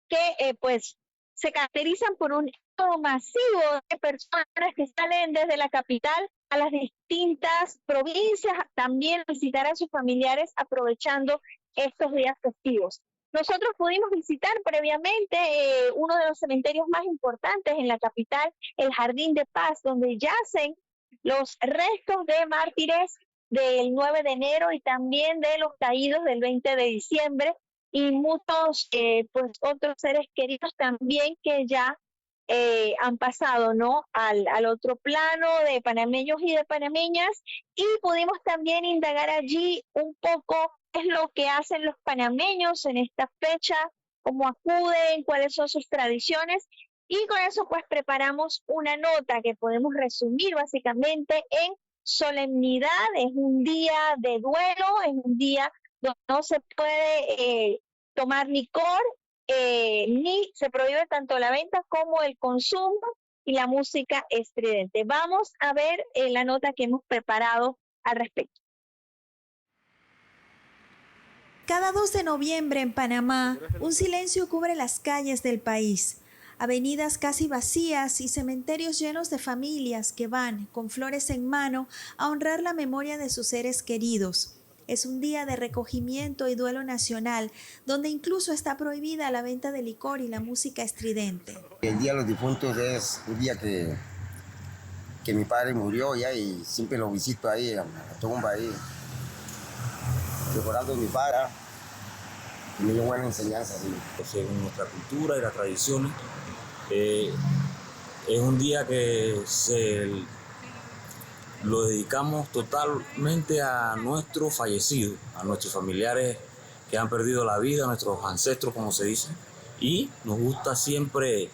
que pues se caracterizan por un éxodo masivo de personas que salen desde la capital a las distintas provincias, también a visitar a sus familiares aprovechando estos días festivos. Nosotros pudimos visitar previamente uno de los cementerios más importantes en la capital, el Jardín de Paz, donde yacen los restos de mártires del 9 de enero y también de los caídos del 20 de diciembre y muchos pues otros seres queridos también que ya han pasado, ¿no?, al otro plano de panameños y de panameñas, y pudimos también indagar allí un poco qué es lo que hacen los panameños en esta fecha, cómo acuden, cuáles son sus tradiciones, y con eso pues preparamos una nota que podemos resumir básicamente en solemnidad. Es un día de duelo, es un día donde no se puede tomar licor, ni se prohíbe tanto la venta como el consumo, y la música estridente. Vamos a ver la nota que hemos preparado al respecto. Cada 2 de noviembre en Panamá, un silencio cubre las calles del país. Avenidas casi vacías y cementerios llenos de familias que van, con flores en mano, a honrar la memoria de sus seres queridos. Es un día de recogimiento y duelo nacional, donde incluso está prohibida la venta de licor y la música estridente. El Día de los Difuntos es un día que mi padre murió ya, y siempre lo visito ahí, a la tumba ahí, recordando a mi padre, y me dio buena enseñanza. Sí. Según nuestra cultura y las tradiciones, es un día que lo dedicamos totalmente a nuestros fallecidos, a nuestros familiares que han perdido la vida, a nuestros ancestros, como se dice, y nos gusta siempre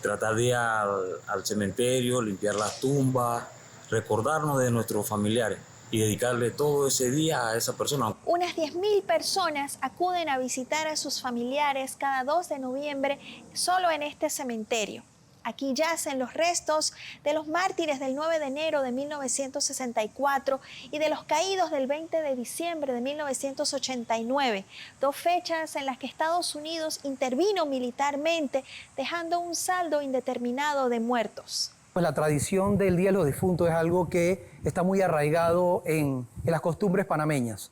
tratar de ir al cementerio, limpiar las tumbas, recordarnos de nuestros familiares y dedicarle todo ese día a esa persona. Unas 10.000 personas acuden a visitar a sus familiares cada 2 de noviembre solo en este cementerio. Aquí yacen los restos de los mártires del 9 de enero de 1964 y de los caídos del 20 de diciembre de 1989, 2 fechas en las que Estados Unidos intervino militarmente, dejando un saldo indeterminado de muertos. Pues la tradición del Día de los Difuntos es algo que está muy arraigado en las costumbres panameñas.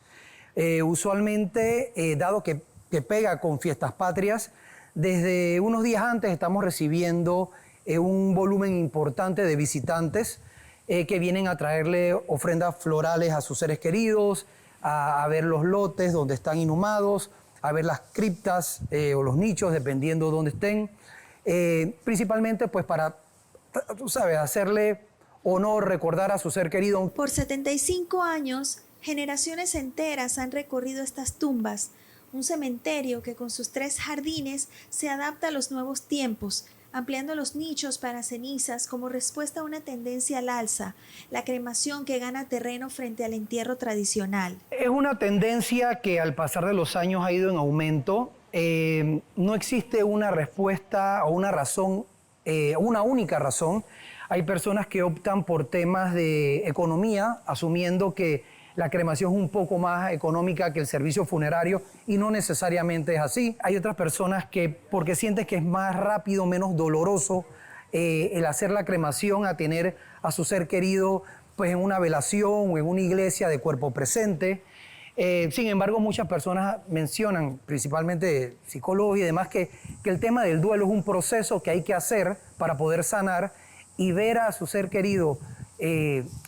Usualmente, dado que pega con fiestas patrias, desde unos días antes estamos recibiendo un volumen importante de visitantes que vienen a traerle ofrendas florales a sus seres queridos, a ver los lotes donde están inhumados, a ver las criptas o los nichos, dependiendo de dónde estén, principalmente pues para, tú sabes, hacerle honor, recordar a su ser querido. Por 75 años, generaciones enteras han recorrido estas tumbas, un cementerio que con sus 3 jardines se adapta a los nuevos tiempos, ampliando los nichos para cenizas como respuesta a una tendencia al alza, la cremación que gana terreno frente al entierro tradicional. Es una tendencia que al pasar de los años ha ido en aumento. No existe una respuesta o una razón, una única razón. Hay personas que optan por temas de economía, asumiendo que la cremación es un poco más económica que el servicio funerario y no necesariamente es así. Hay otras personas que, porque sienten que es más rápido, menos doloroso el hacer la cremación a tener a su ser querido pues, en una velación o en una iglesia de cuerpo presente. Sin embargo, muchas personas mencionan, principalmente psicólogos y demás, que el tema del duelo es un proceso que hay que hacer para poder sanar, y ver a su ser querido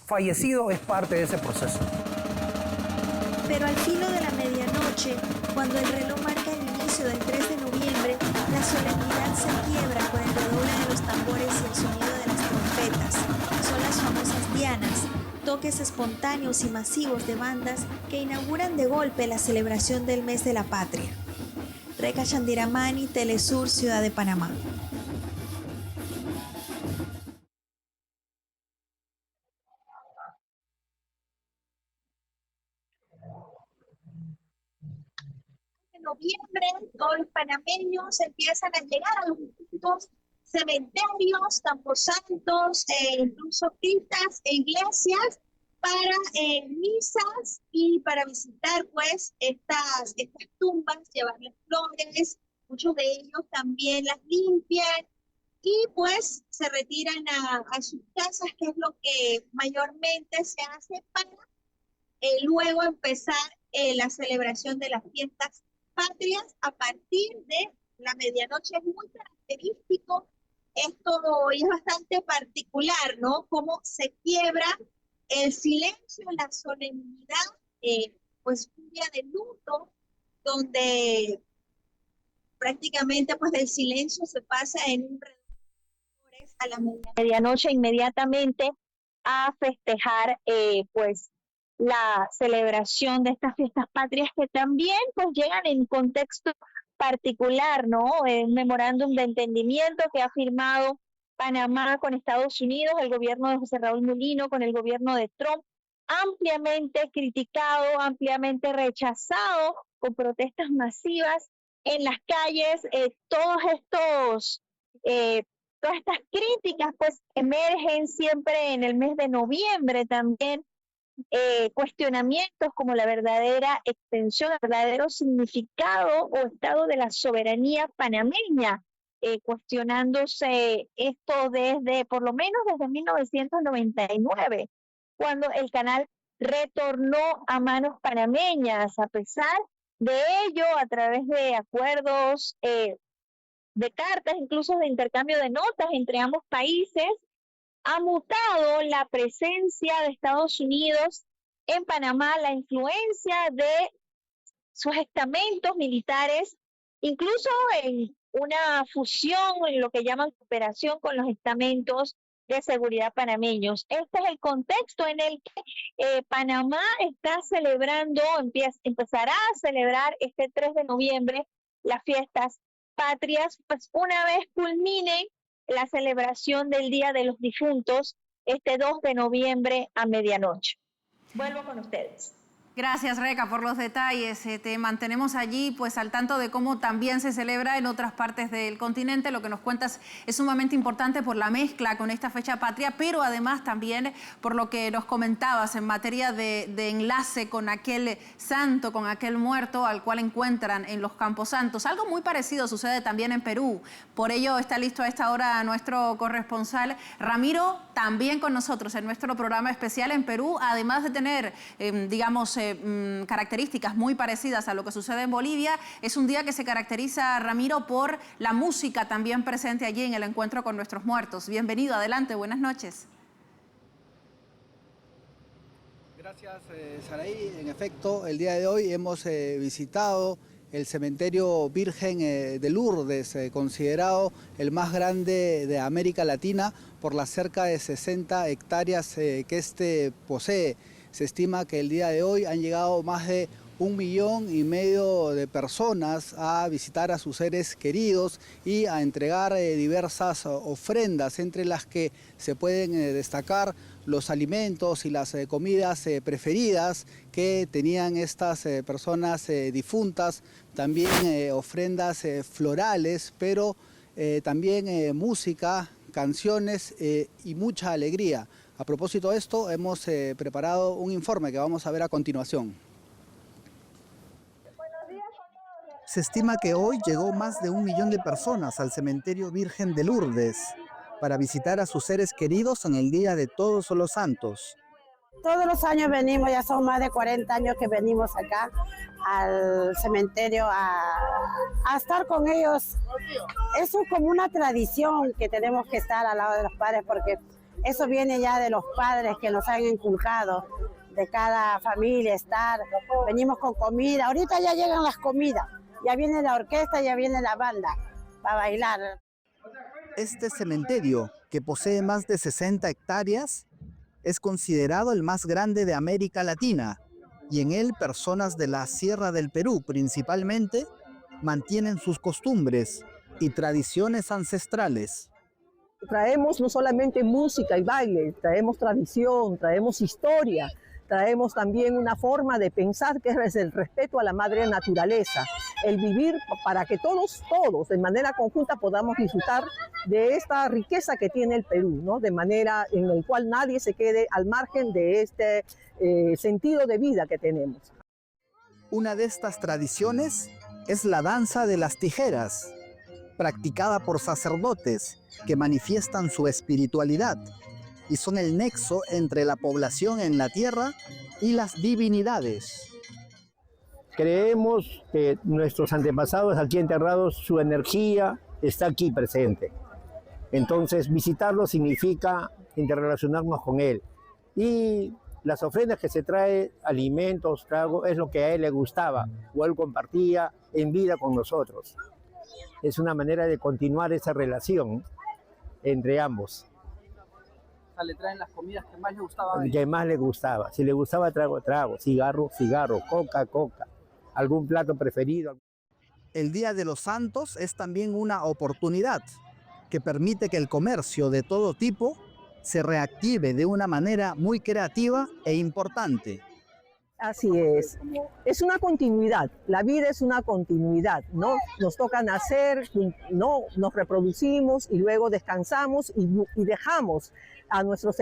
fallecido es parte de ese proceso. Pero al filo de la medianoche, cuando el reloj marca el inicio del 3 de noviembre, la solemnidad se quiebra con el redoble de los tambores y el sonido de las trompetas. Son las famosas dianas, toques espontáneos y masivos de bandas que inauguran de golpe la celebración del mes de la patria. Reca Chandiramani, Telesur, Ciudad de Panamá. En noviembre, todos los panameños empiezan a llegar a los distintos cementerios, camposantos, incluso criptas e iglesias para misas y para visitar pues estas tumbas, llevarles flores. Muchos de ellos también las limpian y pues se retiran a sus casas, que es lo que mayormente se hace para luego empezar la celebración de las fiestas patrias a partir de la medianoche. Es muy característico esto y es bastante particular, ¿no? Cómo se quiebra el silencio, la solemnidad, pues un día de luto donde prácticamente pues del silencio se pasa en un a la medianoche inmediatamente a festejar pues la celebración de estas fiestas patrias, que también pues llegan en contexto particular, ¿no? Un memorándum de entendimiento que ha firmado Panamá con Estados Unidos, el gobierno de José Raúl Mulino con el gobierno de Trump, ampliamente criticado, ampliamente rechazado, con protestas masivas en las calles. Todas estas críticas pues emergen siempre en el mes de noviembre también. Cuestionamientos como la verdadera extensión, el verdadero significado o estado de la soberanía panameña, cuestionándose esto por lo menos desde 1999, cuando el canal retornó a manos panameñas. A pesar de ello, a través de acuerdos, de cartas, incluso de intercambio de notas entre ambos países, ha mutado la presencia de Estados Unidos en Panamá, la influencia de sus estamentos militares, incluso en una fusión, en lo que llaman cooperación con los estamentos de seguridad panameños. Este es el contexto en el que Panamá está celebrando, empezará a celebrar este 3 de noviembre las fiestas patrias, pues una vez culminen la celebración del Día de los Difuntos, este 2 de noviembre a medianoche. Vuelvo con ustedes. Gracias, Reca, por los detalles. Te mantenemos allí pues al tanto de cómo también se celebra en otras partes del continente. Lo que nos cuentas es sumamente importante por la mezcla con esta fecha patria, pero además también por lo que nos comentabas en materia de enlace con aquel santo, con aquel muerto al cual encuentran en los camposantos. Algo muy parecido sucede también en Perú. Por ello está listo a esta hora nuestro corresponsal Ramiro, también con nosotros en nuestro programa especial en Perú, además de tener, características muy parecidas a lo que sucede en Bolivia. Es un día que se caracteriza, Ramiro, por la música también presente allí en el encuentro con nuestros muertos. Bienvenido, adelante, buenas noches. Gracias, Saraí. En efecto, el día de hoy hemos visitado el cementerio Virgen de Lourdes, considerado el más grande de América Latina por las cerca de 60 hectáreas que este posee. Se estima que el día de hoy han llegado más de 1,5 millones de personas a visitar a sus seres queridos y a entregar diversas ofrendas, entre las que se pueden destacar los alimentos y las comidas preferidas que tenían estas personas difuntas, también ofrendas florales, pero también música, canciones y mucha alegría. A propósito de esto, hemos preparado un informe que vamos a ver a continuación. Se estima que hoy llegó más de 1 millón de personas al cementerio Virgen de Lourdes para visitar a sus seres queridos en el Día de Todos los Santos. Todos los años venimos, ya son más de 40 años que venimos acá al cementerio a estar con ellos. Eso es como una tradición que tenemos que estar al lado de los padres, porque eso viene ya de los padres que nos han inculcado, de cada familia estar. Venimos con comida, ahorita ya llegan las comidas, ya viene la orquesta, ya viene la banda para bailar. Este cementerio, que posee más de 60 hectáreas, es considerado el más grande de América Latina, y en él personas de la Sierra del Perú principalmente mantienen sus costumbres y tradiciones ancestrales. Traemos no solamente música y baile, traemos tradición, traemos historia, traemos también una forma de pensar que es el respeto a la madre naturaleza, el vivir para que todos, de manera conjunta podamos disfrutar de esta riqueza que tiene el Perú, ¿no? De manera en la cual nadie se quede al margen de este sentido de vida que tenemos. Una de estas tradiciones es la danza de las tijeras, practicada por sacerdotes que manifiestan su espiritualidad y son el nexo entre la población en la tierra y las divinidades. Creemos que nuestros antepasados aquí enterrados, su energía está aquí presente. Entonces, visitarlo significa interrelacionarnos con él. Y las ofrendas que se trae, alimentos, trago, es lo que a él le gustaba, o él compartía en vida con nosotros. Es una manera de continuar esa relación entre ambos. Le traen las comidas que más le gustaban. Que más le gustaba. Si le gustaba trago, cigarro, coca, algún plato preferido. El Día de los Santos es también una oportunidad que permite que el comercio de todo tipo se reactive de una manera muy creativa e importante. Así es una continuidad, la vida es una continuidad, ¿no? Nos toca nacer, ¿no? Nos reproducimos y luego descansamos y dejamos a nuestros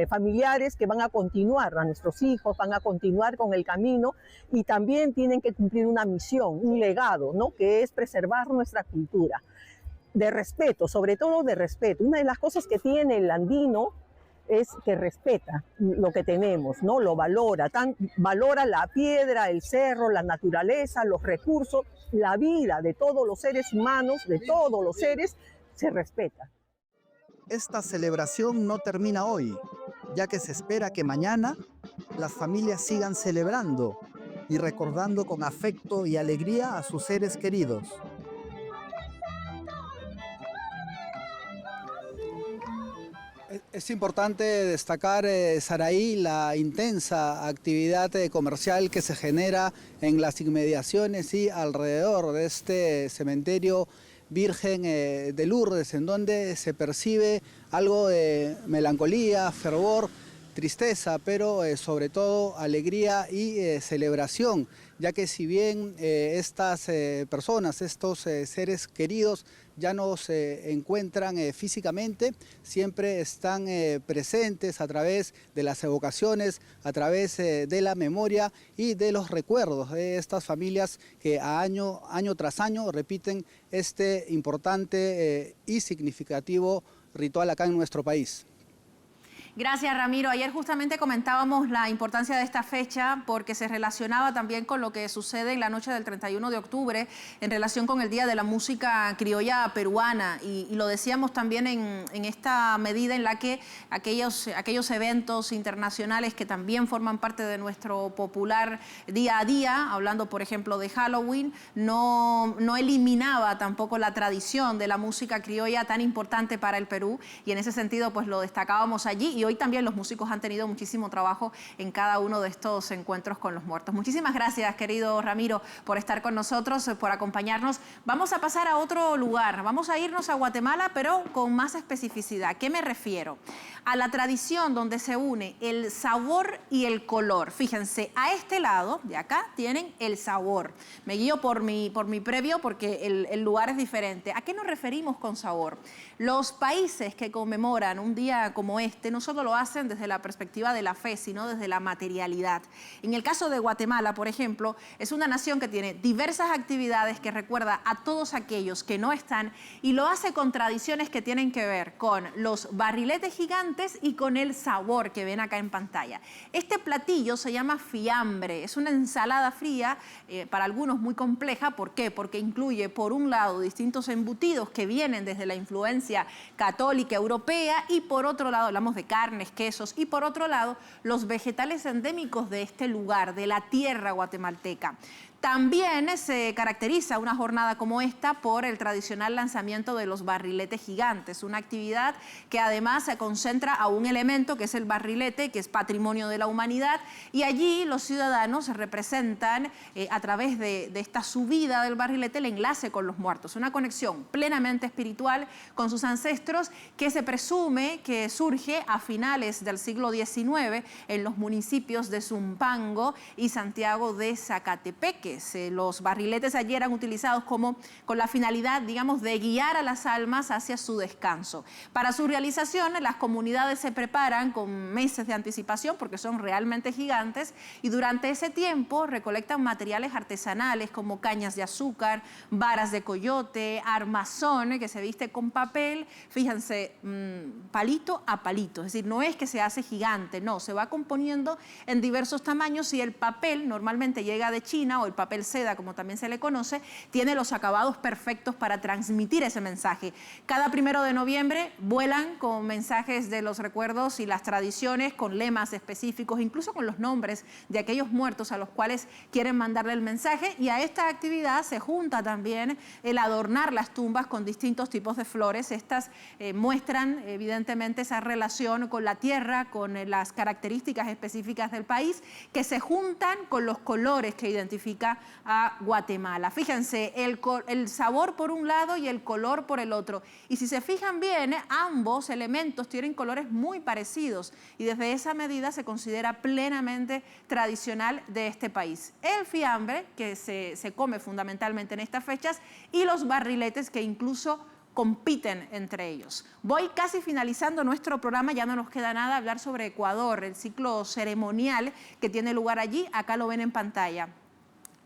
familiares que van a continuar, a nuestros hijos van a continuar con el camino y también tienen que cumplir una misión, un legado, ¿no? Que es preservar nuestra cultura. De respeto, sobre todo de respeto. Una de las cosas que tiene el andino es que respeta lo que tenemos, ¿no? Lo valora, valora la piedra, el cerro, la naturaleza, los recursos, la vida de todos los seres humanos, de todos los seres, se respeta. Esta celebración no termina hoy, ya que se espera que mañana las familias sigan celebrando y recordando con afecto y alegría a sus seres queridos. Es importante destacar, Saraí, la intensa actividad comercial que se genera en las inmediaciones y alrededor de este cementerio Virgen de Lourdes, en donde se percibe algo de melancolía, fervor, tristeza, pero sobre todo alegría y celebración, ya que si bien estas personas, estos seres queridos, ya no se encuentran físicamente, siempre están presentes a través de las evocaciones, a través de la memoria y de los recuerdos de estas familias que año tras año repiten este importante y significativo ritual acá en nuestro país. Gracias, Ramiro. Ayer justamente comentábamos la importancia de esta fecha porque se relacionaba también con lo que sucede en la noche del 31 de octubre en relación con el Día de la Música Criolla Peruana. Y lo decíamos también en esta medida en la que aquellos eventos internacionales que también forman parte de nuestro popular día a día, hablando por ejemplo de Halloween, no eliminaba tampoco la tradición de la música criolla tan importante para el Perú. Y en ese sentido pues lo destacábamos allí. Y hoy también los músicos han tenido muchísimo trabajo en cada uno de estos encuentros con los muertos. Muchísimas gracias, querido Ramiro, por estar con nosotros, por acompañarnos. Vamos a pasar a otro lugar, vamos a irnos a Guatemala, pero con más especificidad. ¿A qué me refiero? A la tradición donde se une el sabor y el color. Fíjense, a este lado, de acá, tienen el sabor. Me guío por mi previo porque el lugar es diferente. ¿A qué nos referimos con sabor? Los países que conmemoran un día como este no solo lo hacen desde la perspectiva de la fe, sino desde la materialidad. En el caso de Guatemala, por ejemplo, es una nación que tiene diversas actividades que recuerda a todos aquellos que no están y lo hace con tradiciones que tienen que ver con los barriletes gigantes y con el sabor que ven acá en pantalla. Este platillo se llama fiambre, es una ensalada fría, para algunos muy compleja. ¿Por qué? Porque incluye, por un lado, distintos embutidos que vienen desde la influencia católica europea y por otro lado, hablamos de carnes, quesos y por otro lado, los vegetales endémicos de este lugar, de la tierra guatemalteca. También se caracteriza una jornada como esta por el tradicional lanzamiento de los barriletes gigantes, una actividad que además se concentra a un elemento que es el barrilete, que es patrimonio de la humanidad, y allí los ciudadanos representan a través de esta subida del barrilete el enlace con los muertos, una conexión plenamente espiritual con sus ancestros que se presume que surge a finales del siglo XIX en los municipios de Zumpango y Santiago de Zacatepec. Los barriletes allí eran utilizados con la finalidad, digamos, de guiar a las almas hacia su descanso. Para su realización, las comunidades se preparan con meses de anticipación porque son realmente gigantes y durante ese tiempo recolectan materiales artesanales como cañas de azúcar, varas de coyote, armazón que se viste con papel, fíjense, palito a palito, es decir, no es que se hace gigante, no, se va componiendo en diversos tamaños y el papel normalmente llega de China o el papel seda, como también se le conoce, tiene los acabados perfectos para transmitir ese mensaje. Cada 1 de noviembre vuelan con mensajes de los recuerdos y las tradiciones, con lemas específicos, incluso con los nombres de aquellos muertos a los cuales quieren mandarle el mensaje, y a esta actividad se junta también el adornar las tumbas con distintos tipos de flores. Estas muestran evidentemente esa relación con la tierra, con las características específicas del país, que se juntan con los colores que identifican a Guatemala. Fíjense, el sabor por un lado y el color por el otro. Y si se fijan bien, ambos elementos tienen colores muy parecidos y desde esa medida se considera plenamente tradicional de este país. El fiambre, que se come fundamentalmente en estas fechas, y los barriletes, que incluso compiten entre ellos. Voy casi finalizando nuestro programa, ya no nos queda nada hablar sobre Ecuador, el ciclo ceremonial que tiene lugar allí. Acá lo ven en pantalla.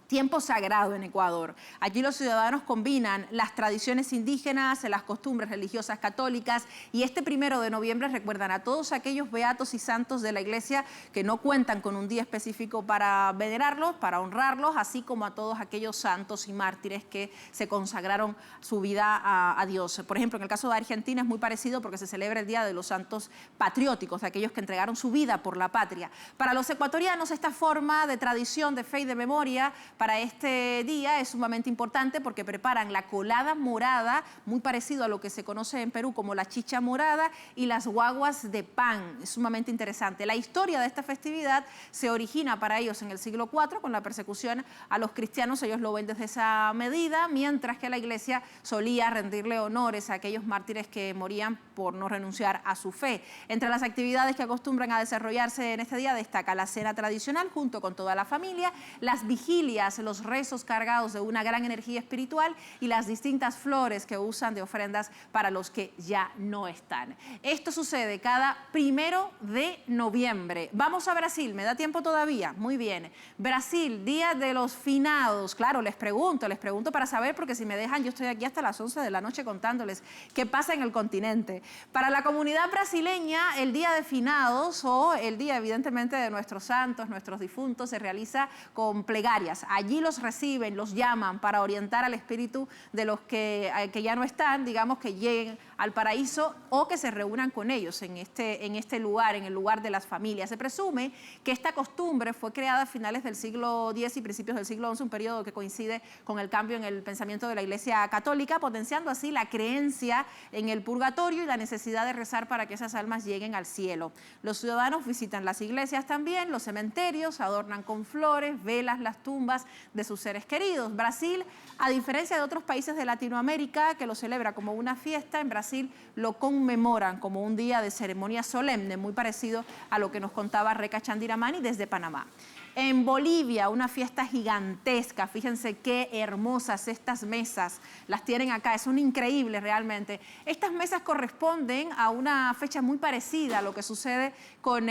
Tiempo sagrado en Ecuador. Allí los ciudadanos combinan las tradiciones indígenas, las costumbres religiosas católicas, y este 1 de noviembre recuerdan a todos aquellos beatos y santos de la iglesia que no cuentan con un día específico para venerarlos, para honrarlos, así como a todos aquellos santos y mártires que se consagraron su vida a Dios. Por ejemplo, en el caso de Argentina es muy parecido porque se celebra el Día de los Santos Patrióticos, de aquellos que entregaron su vida por la patria. Para los ecuatorianos, esta forma de tradición, de fe y de memoria para este día es sumamente importante porque preparan la colada morada, muy parecido a lo que se conoce en Perú como la chicha morada, y las guaguas de pan. Es sumamente interesante. La historia de esta festividad se origina para ellos en el siglo IV con la persecución a los cristianos. Ellos lo ven desde esa medida, mientras que la iglesia solía rendirle honores a aquellos mártires que morían por no renunciar a su fe. Entre las actividades que acostumbran a desarrollarse en este día destaca la cena tradicional junto con toda la familia, las vigilias, los rezos cargados de una gran energía espiritual y las distintas flores que usan de ofrendas para los que ya no están. Esto sucede cada 1 de noviembre. Vamos a Brasil, ¿me da tiempo todavía? Muy bien. Brasil, Día de los Finados. Claro, les pregunto para saber, porque si me dejan yo estoy aquí hasta las 11 de la noche contándoles qué pasa en el continente. Para la comunidad brasileña, el Día de Finados, o el día evidentemente de nuestros santos, nuestros difuntos, se realiza con plegarias. Allí los reciben, los llaman para orientar al espíritu de los que ya no están, digamos, que lleguen al paraíso o que se reúnan con ellos en este lugar, en el lugar de las familias. Se presume que esta costumbre fue creada a finales del siglo X y principios del siglo XI, un periodo que coincide con el cambio en el pensamiento de la Iglesia Católica, potenciando así la creencia en el purgatorio y la necesidad de rezar para que esas almas lleguen al cielo. Los ciudadanos visitan las iglesias también, los cementerios, adornan con flores, velas las tumbas de sus seres queridos. Brasil, a diferencia de otros países de Latinoamérica que lo celebra como una fiesta, en Brasil lo conmemoran como un día de ceremonia solemne, muy parecido a lo que nos contaba Reca Chandiramani desde Panamá. En Bolivia, una fiesta gigantesca, fíjense qué hermosas estas mesas, las tienen acá, son increíbles realmente. Estas mesas corresponden a una fecha muy parecida a lo que sucede con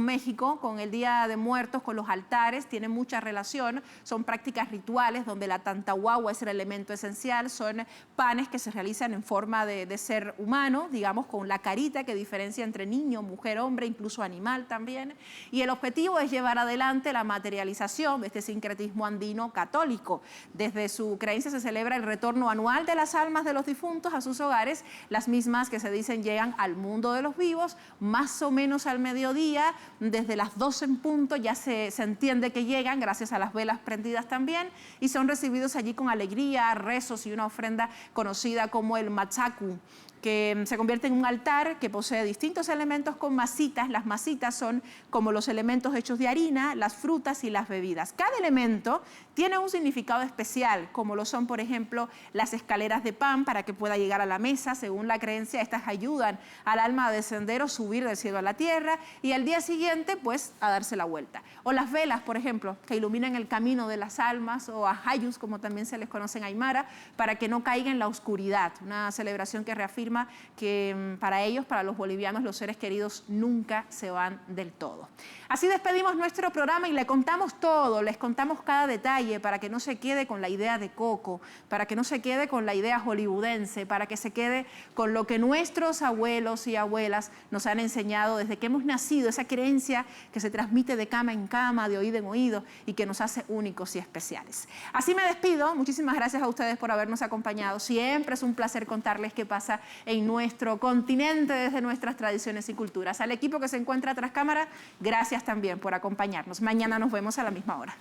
México, con el Día de Muertos, con los altares, tienen mucha relación, son prácticas rituales donde la tantahuahua es el elemento esencial, son panes que se realizan en forma de ser humano, digamos, con la carita que diferencia entre niño, mujer, hombre, incluso animal también, y el objetivo es llevar adelante la materialización de este sincretismo andino católico. Desde su creencia se celebra el retorno anual de las almas de los difuntos a sus hogares, las mismas que se dicen llegan al mundo de los vivos, más o menos al mediodía, desde las 12 en punto ya se entiende que llegan, gracias a las velas prendidas también, y son recibidos allí con alegría, rezos y una ofrenda conocida como el machacu, que se convierte en un altar que posee distintos elementos con masitas. Las masitas son como los elementos hechos de harina, las frutas y las bebidas. Cada elemento tiene un significado especial, como lo son, por ejemplo, las escaleras de pan para que pueda llegar a la mesa. Según la creencia, estas ayudan al alma a descender o subir del cielo a la tierra y al día siguiente, pues, a darse la vuelta. O las velas, por ejemplo, que iluminan el camino de las almas, o ajayus, como también se les conoce en Aymara, para que no caiga en la oscuridad. Una celebración que reafirma que para ellos, para los bolivianos, los seres queridos nunca se van del todo. Así despedimos nuestro programa y le contamos todo, les contamos cada detalle para que no se quede con la idea de Coco, para que no se quede con la idea hollywoodense, para que se quede con lo que nuestros abuelos y abuelas nos han enseñado desde que hemos nacido, esa creencia que se transmite de cama en cama, de oído en oído y que nos hace únicos y especiales. Así me despido, muchísimas gracias a ustedes por habernos acompañado. Siempre es un placer contarles qué pasa en nuestro continente desde nuestras tradiciones y culturas. Al equipo que se encuentra tras cámara, gracias también por acompañarnos. Mañana nos vemos a la misma hora.